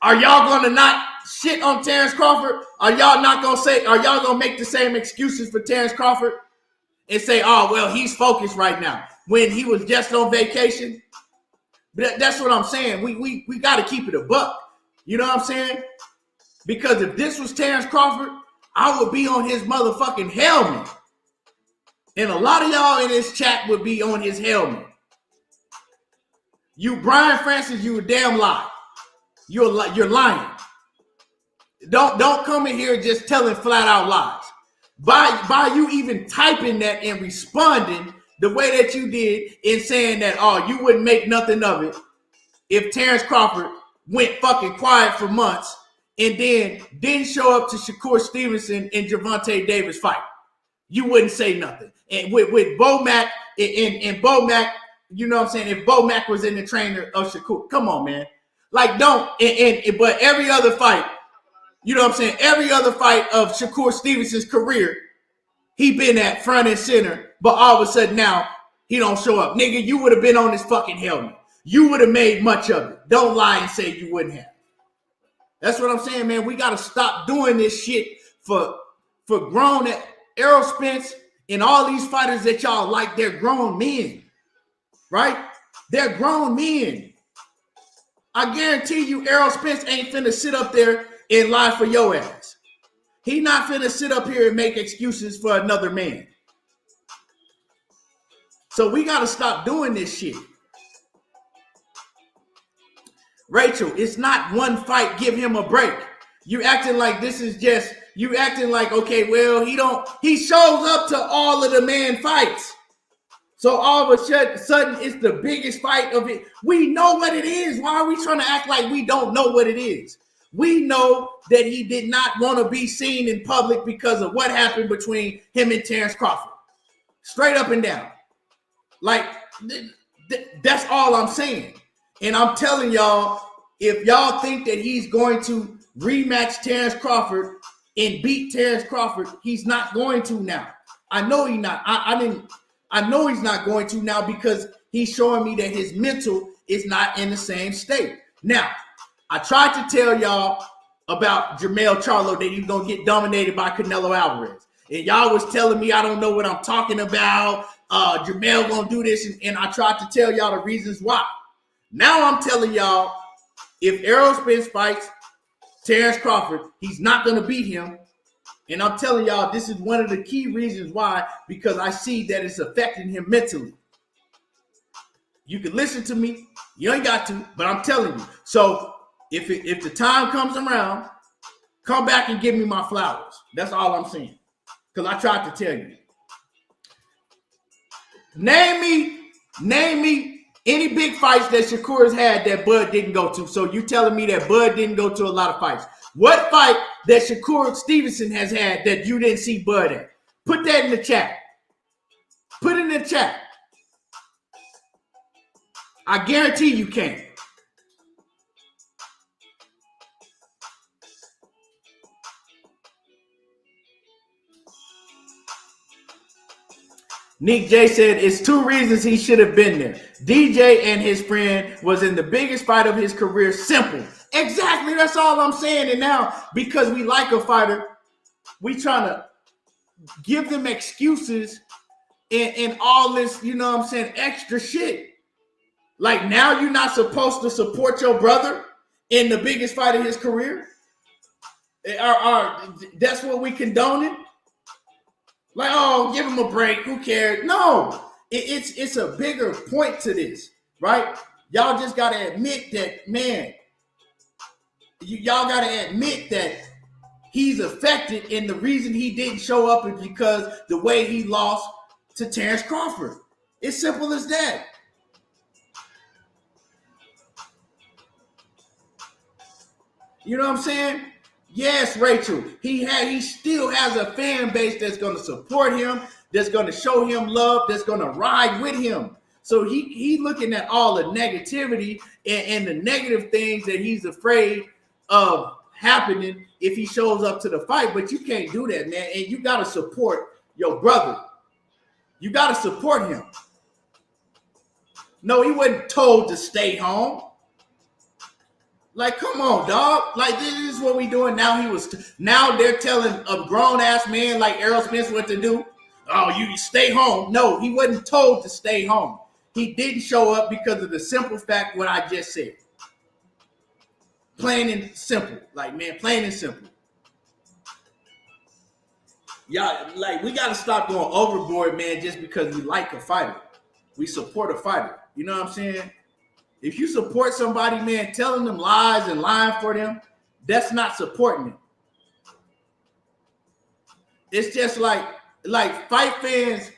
Are y'all gonna not shit on Terrence Crawford? Are y'all gonna make the same excuses for Terrence Crawford and say, oh, well, he's focused right now when he was just on vacation? But that's what I'm saying. We got to keep it a buck. You know what I'm saying? Because if this was Terrence Crawford, I would be on his motherfucking helmet. And a lot of y'all in this chat would be on his helmet. You, Brian Francis, you a damn lie. You're lying. Don't come in here just telling flat out lies. By you even typing that and responding the way that you did in saying that, oh, you wouldn't make nothing of it if Terrence Crawford went fucking quiet for months and then didn't show up to Shakur Stevenson and Gervonta Davis fight. You wouldn't say nothing. And with Bo Mack and Bo Mack, you know what I'm saying? If Bo Mack was in the trainer of Shakur, come on, man. Like, don't. But every other fight, You know what I'm saying? Every other fight of Shakur Stevenson's career, he been at front and center, but all of a sudden now he don't show up. Nigga, you would have been on this fucking helmet. You would have made much of it. Don't lie and say you wouldn't have. That's what I'm saying, man. We got to stop doing this shit for grown. Errol Spence and all these fighters that y'all like, they're grown men, right? They're grown men. I guarantee you Errol Spence ain't finna sit up there and lie for your ass. He not finna sit up here and make excuses for another man. So we got to stop doing this shit. Rachel, it's not one fight. Give him a break. You acting like this is just, you acting like, okay, well, he shows up to all of the man fights. So all of a sudden, it's the biggest fight of it. We know what it is. Why are we trying to act like we don't know what it is? We know that he did not want to be seen in public because of what happened between him and Terrence Crawford. Straight up and down. Like, that's all I'm saying. And I'm telling y'all, if y'all think that he's going to rematch Terrence Crawford and beat Terrence Crawford, he's not going to now. I know he's not. I know he's not going to now because he's showing me that his mental is not in the same state. Now, I tried to tell y'all about Jermall Charlo that he's going to get dominated by Canelo Alvarez. And y'all was telling me I don't know what I'm talking about. Jermall going to do this. And I tried to tell y'all the reasons why. Now I'm telling y'all, if Errol Spence fights Terrence Crawford, he's not going to beat him. And I'm telling y'all, this is one of the key reasons why, because I see that it's affecting him mentally. You can listen to me. You ain't got to, but I'm telling you. So if the time comes around, come back and give me my flowers. That's all I'm saying. Because I tried to tell you. Name me any big fights that Shakur has had that Bud didn't go to. So you telling me that Bud didn't go to a lot of fights. What fight that Shakur Stevenson has had that you didn't see Bud at? Put that in the chat. Put it in the chat. I guarantee you can't. Nick J said it's two reasons he should have been there. DJ and his friend was in the biggest fight of his career. Simple. Exactly. That's all I'm saying. And now, because we like a fighter, we trying to give them excuses and all this, you know what I'm saying, extra shit. Like now you're not supposed to support your brother in the biggest fight of his career? That's what we condoning? Like, oh, give him a break. Who cares? No, it's a bigger point to this, right? Y'all just got to admit that, man, y'all got to admit that he's affected, and the reason he didn't show up is because the way he lost to Terrence Crawford. It's simple as that. You know what I'm saying? Yes, Rachel. He still has a fan base that's going to support him, that's going to show him love, that's going to ride with him. So he looking at all the negativity and the negative things that he's afraid of happening if he shows up to the fight. But you can't do that, man. And you got to support your brother. You got to support him. No, he wasn't told to stay home. Like, come on, dog. Like, this is what we doing now. Now they're telling a grown-ass man like Errol Spence what to do. Oh, you stay home. No, he wasn't told to stay home. He didn't show up because of the simple fact what I just said. Plain and simple. Like, man, plain and simple. Y'all, like, we got to stop going overboard, man, just because we like a fighter. We support a fighter. You know what I'm saying? If you support somebody, man, telling them lies and lying for them, that's not supporting them. It's just like fight fans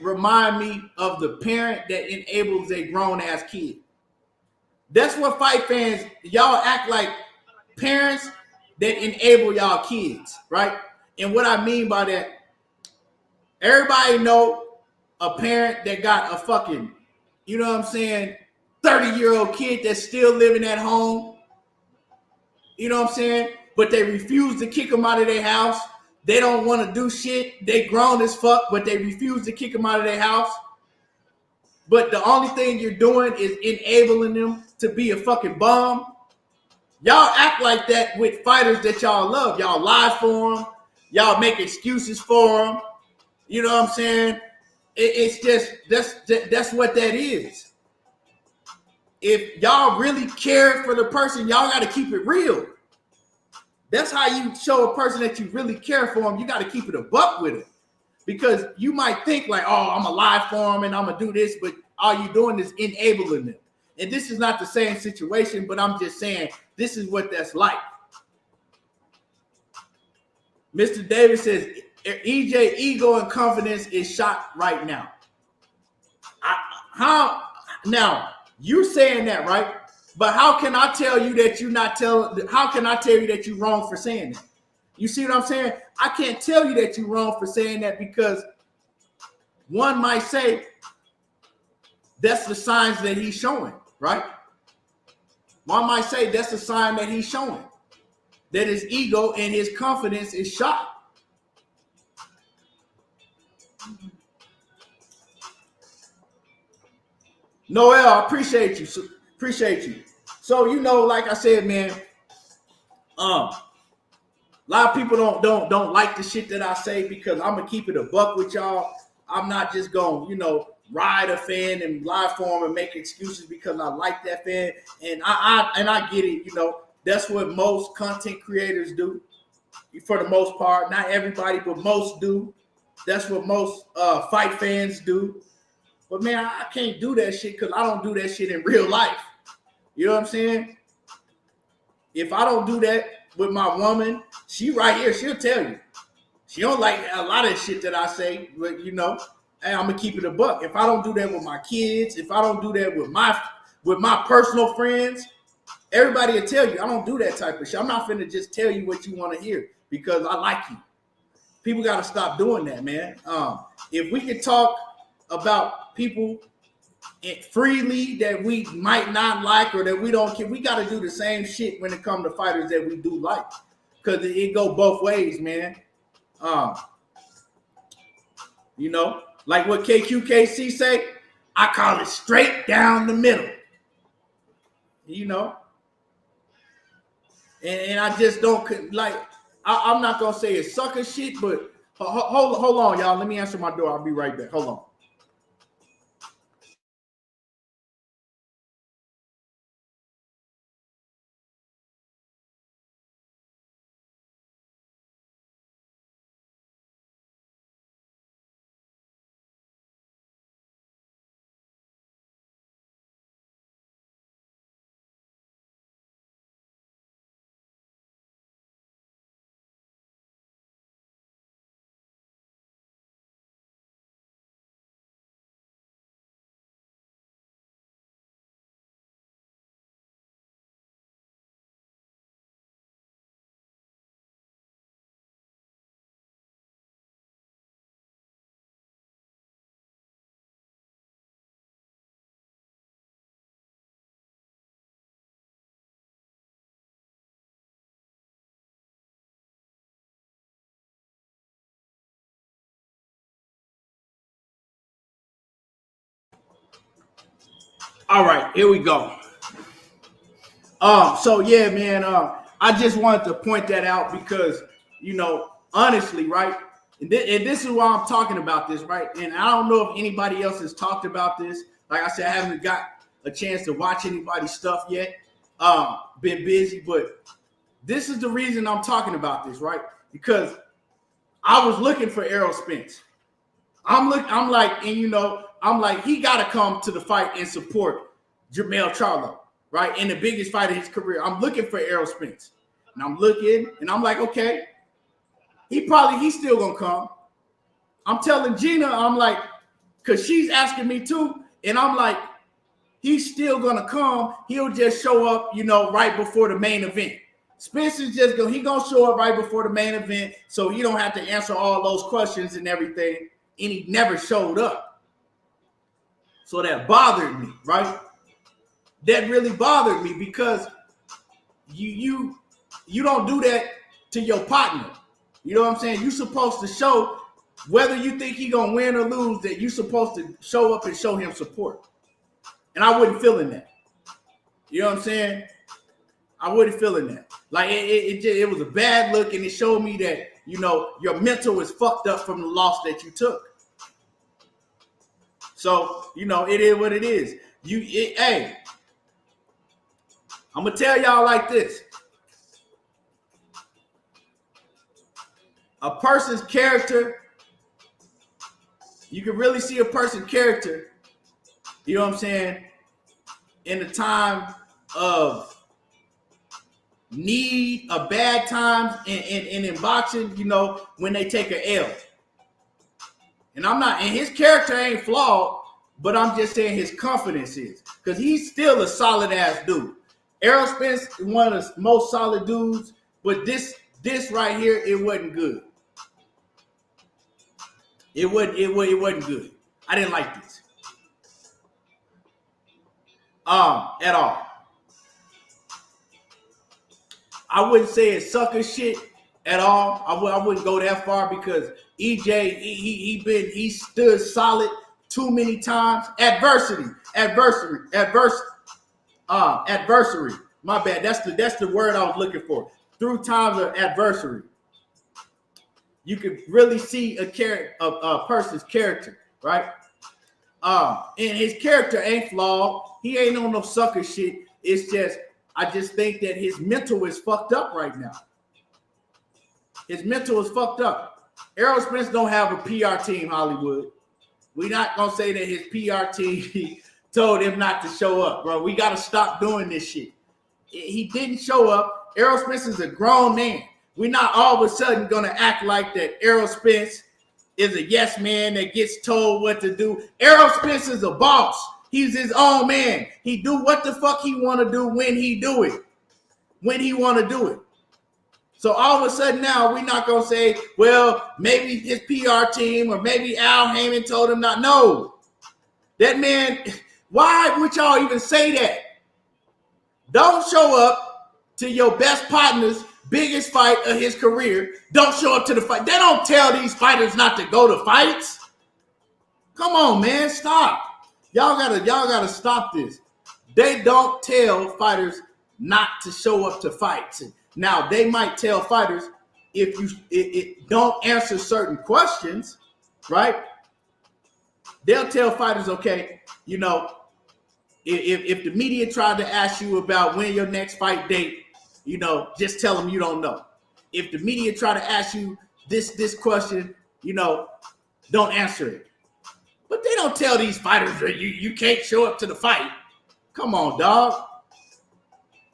remind me of the parent that enables a grown-ass kid. That's what fight fans, y'all act like parents that enable y'all kids, right? And what I mean by that, everybody know a parent that got a fucking, you know what I'm saying, 30-year-old kid that's still living at home. You know what I'm saying? But they refuse to kick them out of their house. They don't want to do shit. They grown as fuck, but they refuse to kick them out of their house. But the only thing you're doing is enabling them to be a fucking bum. Y'all act like that with fighters that y'all love. Y'all lie for them. Y'all make excuses for them. You know what I'm saying? It's just, that's what that is. If y'all really care for the person, y'all got to keep it real. That's how you show a person that you really care for them. You got to keep it a buck with it. Because you might think like, oh, I'm going to lie for them and I'm going to do this, but all you're doing is enabling them. And this is not the same situation, but I'm just saying this is what that's like. Mr. Davis says, EJ ego and confidence is shot right now. Now, you're saying that, right? But how can I tell you that you're not telling? How can I tell you that you're wrong for saying that? You see what I'm saying? I can't tell you that you're wrong for saying that because one might say that's the signs that he's showing, right? One might say that's the sign that he's showing, that his ego and his confidence is shot. Noel, I appreciate you. Appreciate you. So, you know, like I said, man, a lot of people don't like the shit that I say because I'm gonna keep it a buck with y'all. I'm not just gonna, you know, ride a fan and lie for him and make excuses because I like that fan. And I get it, you know, that's what most content creators do for the most part. Not everybody, but most do. That's what most fight fans do. But man, I can't do that shit because I don't do that shit in real life. You know what I'm saying? If I don't do that with my woman, she right here, she'll tell you. She don't like a lot of shit that I say, but you know, hey, I'm gonna keep it a buck. If I don't do that with my kids, if I don't do that with my personal friends, everybody will tell you I don't do that type of shit. I'm not finna just tell you what you want to hear because I like you. People gotta stop doing that, man. If we could talk about people freely that we might not like or that we don't care, we got to do the same shit when it comes to fighters that we do like, because it go both ways, man. You know, like what KQKC say, I call it straight down the middle. You know, and I just don't like. I'm not gonna say it's sucker shit, but hold on, y'all. Let me answer my door. I'll be right back. Hold on. All right, here we go. So yeah, man, I just wanted to point that out because, you know, honestly, right? And this is why I'm talking about this, right? And I don't know if anybody else has talked about this. Like I said, I haven't got a chance to watch anybody's stuff yet. Been busy, but this is the reason I'm talking about this, right? Because I was looking for Errol Spence. I'm like, and you know, I'm like, he got to come to the fight and support Jermall Charlo, right? In the biggest fight of his career. I'm looking for Errol Spence. And I'm looking, and I'm like, okay, he's still going to come. I'm telling Gina, I'm like, because she's asking me too, and I'm like, he's still going to come. He'll just show up, you know, right before the main event. Spencer's just going to show up right before the main event, so he don't have to answer all those questions and everything. And he never showed up. So that bothered me, right? That really bothered me because you you don't do that to your partner. You know what I'm saying? You're supposed to show, whether you think he gonna win or lose, that you're supposed to show up and show him support. And I wasn't feeling that. You know what I'm saying? I wasn't feeling that. Like it was a bad look, and it showed me that, you know, your mental is fucked up from the loss that you took. So, you know, it is what it is. Hey, I'm gonna tell y'all like this. A person's character, you can really see a person's character, you know what I'm saying, in the time of need, of bad times, and in boxing, you know, when they take an L. And I'm not, and his character ain't flawed, but I'm just saying his confidence is. Because he's still a solid ass dude. Errol Spence is one of the most solid dudes, but this right here, it wasn't good. It wasn't good. I didn't like this. At all. I wouldn't say it's sucker shit at all. I wouldn't go that far, because EJ, he stood solid too many times. Adversity. My bad. That's the word I was looking for. Through times of adversity, you can really see a person's character, right? And his character ain't flawed. He ain't on no sucker shit. It's just, I just think that his mental is fucked up right now. His mental is fucked up. Errol Spence don't have a PR team, Hollywood. We're not going to say that his PR team told him not to show up, bro. We got to stop doing this shit. He didn't show up. Errol Spence is a grown man. We're not all of a sudden going to act like that Errol Spence is a yes man that gets told what to do. Errol Spence is a boss. He's his own man. He do what the fuck he want to do when he do it. When he want to do it. So all of a sudden now, we're not going to say, well, maybe his PR team or maybe Al Heyman told him not. No. That man, why would y'all even say that? Don't show up to your best partner's biggest fight of his career. Don't show up to the fight. They don't tell these fighters not to go to fights. Come on, man, stop. Y'all gotta stop this. They don't tell fighters not to show up to fights. Now, they might tell fighters, if you don't answer certain questions, right? They'll tell fighters, okay, you know, if the media tried to ask you about when your next fight date, you know, just tell them you don't know. If the media try to ask you this question, you know, don't answer it. But they don't tell these fighters that you can't show up to the fight. Come on, dog.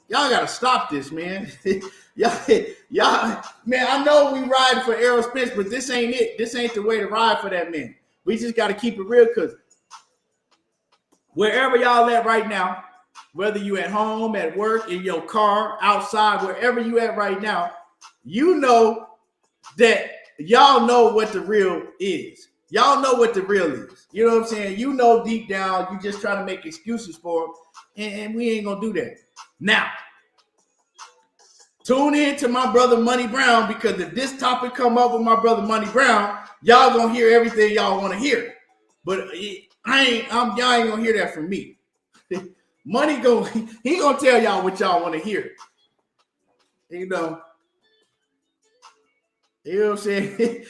Y'all gotta stop this, man. y'all, man, I know we ride for Errol Spence, but this ain't it. This ain't the way to ride for that man. We just gotta keep it real, because wherever y'all at right now, whether you at home, at work, in your car, outside, wherever you at right now, you know that y'all know what the real is. Y'all know what the real is. You know what I'm saying? You know deep down, you just trying to make excuses for him, and we ain't gonna do that. Now, tune in to my brother Money Brown, because if this topic come up with my brother Money Brown, y'all gonna hear everything y'all want to hear. But y'all ain't gonna hear that from me. Money he gonna tell y'all what y'all want to hear. You know what I'm saying?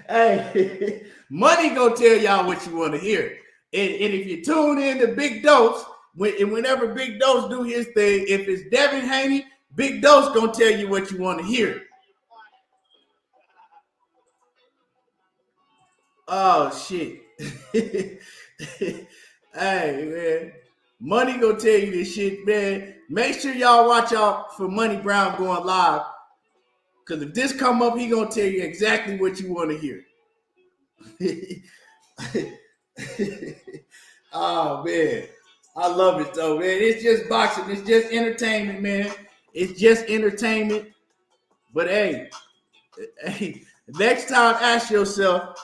Hey, Money gonna tell y'all what you want to hear. And if you tune in to Big Dose, whenever Big Dose do his thing, if it's Devin Haney, Big Dose gonna tell you what you want to hear. Oh shit. Hey man, Money gonna tell you this shit, man. Make sure y'all watch out for Money Brown going live, because if this come up, he gonna tell you exactly what you want to hear. Oh man, I love it though, man. It's just boxing. It's just entertainment, man. It's just entertainment. But hey, next time, ask yourself.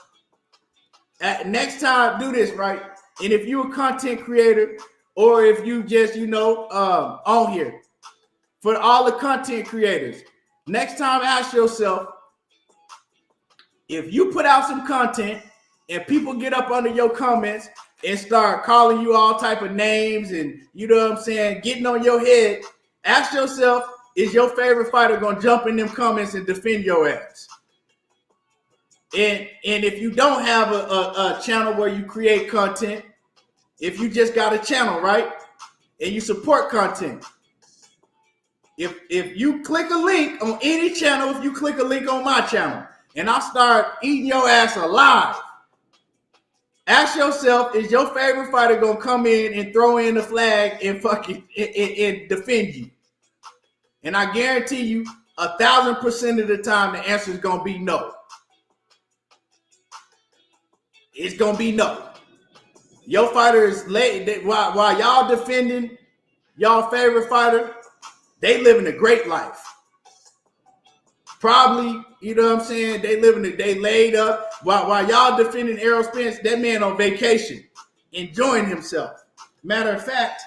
Next time, do this right. And if you're a content creator, or if you just, on here, for all the content creators, next time ask yourself, if you put out some content and people get up under your comments and start calling you all type of names and, you know what I'm saying, getting on your head, ask yourself, is your favorite fighter going to jump in them comments and defend your ass? And if you don't have a channel where you create content, if you just got a channel, right, and you support content, if you click a link on any channel, if you click a link on my channel, and I start eating your ass alive, ask yourself, is your favorite fighter going to come in and throw in the flag and fucking and defend you? And I guarantee you 1,000% of the time, the answer is going to be no. It's going to be no. Your fighter is late. While y'all defending y'all favorite fighter, they living a great life. Probably, you know what I'm saying, they laid up. While y'all defending Errol Spence, that man on vacation, enjoying himself. Matter of fact,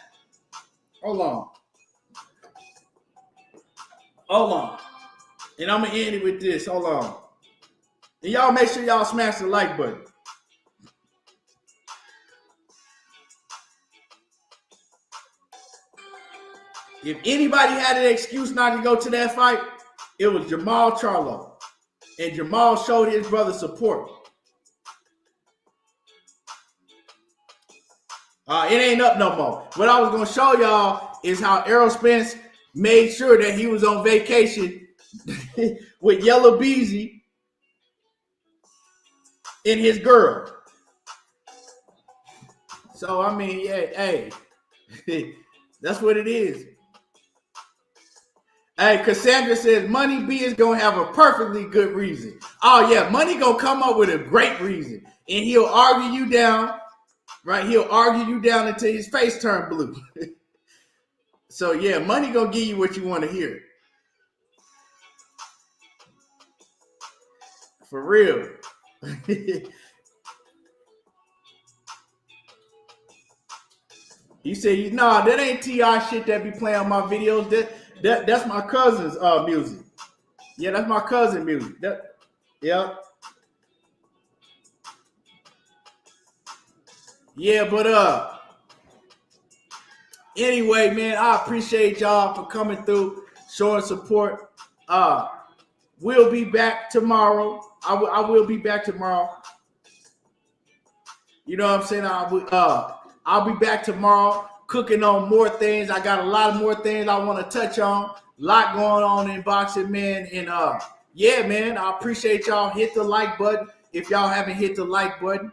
hold on. And I'm going to end it with this. Hold on. And y'all make sure y'all smash the like button. If anybody had an excuse not to go to that fight, it was Jermall Charlo. And Jermall showed his brother support. It ain't up no more. What I was going to show y'all is how Errol Spence made sure that he was on vacation with Yellow Beezy and his girl. So, I mean, yeah, hey, that's what it is. Hey, Cassandra says Money B is going to have a perfectly good reason. Oh, yeah, Money going to come up with a great reason. And he'll argue you down, right? He'll argue you down until his face turn blue. So, yeah, Money going to give you what you want to hear. For real. He said, nah, that ain't T.I. shit that be playing on my videos. That's my cousin's music. Yeah, that's my cousin music. Yeah. Yeah, but anyway, man, I appreciate y'all for coming through, showing support. We'll be back tomorrow. I will be back tomorrow. You know what I'm saying? I'll be back tomorrow cooking on more things. I got a lot of more things I want to touch on. A lot going on in boxing, man. And yeah, man, I appreciate y'all. Hit the like button if y'all haven't hit the like button.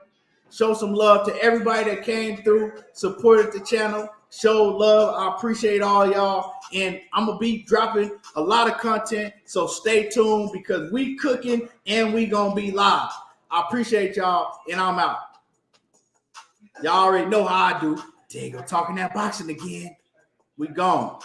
Show some love to everybody that came through, supported the channel, showed love. I appreciate all y'all. And I'm going to be dropping a lot of content, so stay tuned because we cooking and we going to be live. I appreciate y'all, and I'm out. Y'all already know how I do. There you go, talking that boxing again. We gone.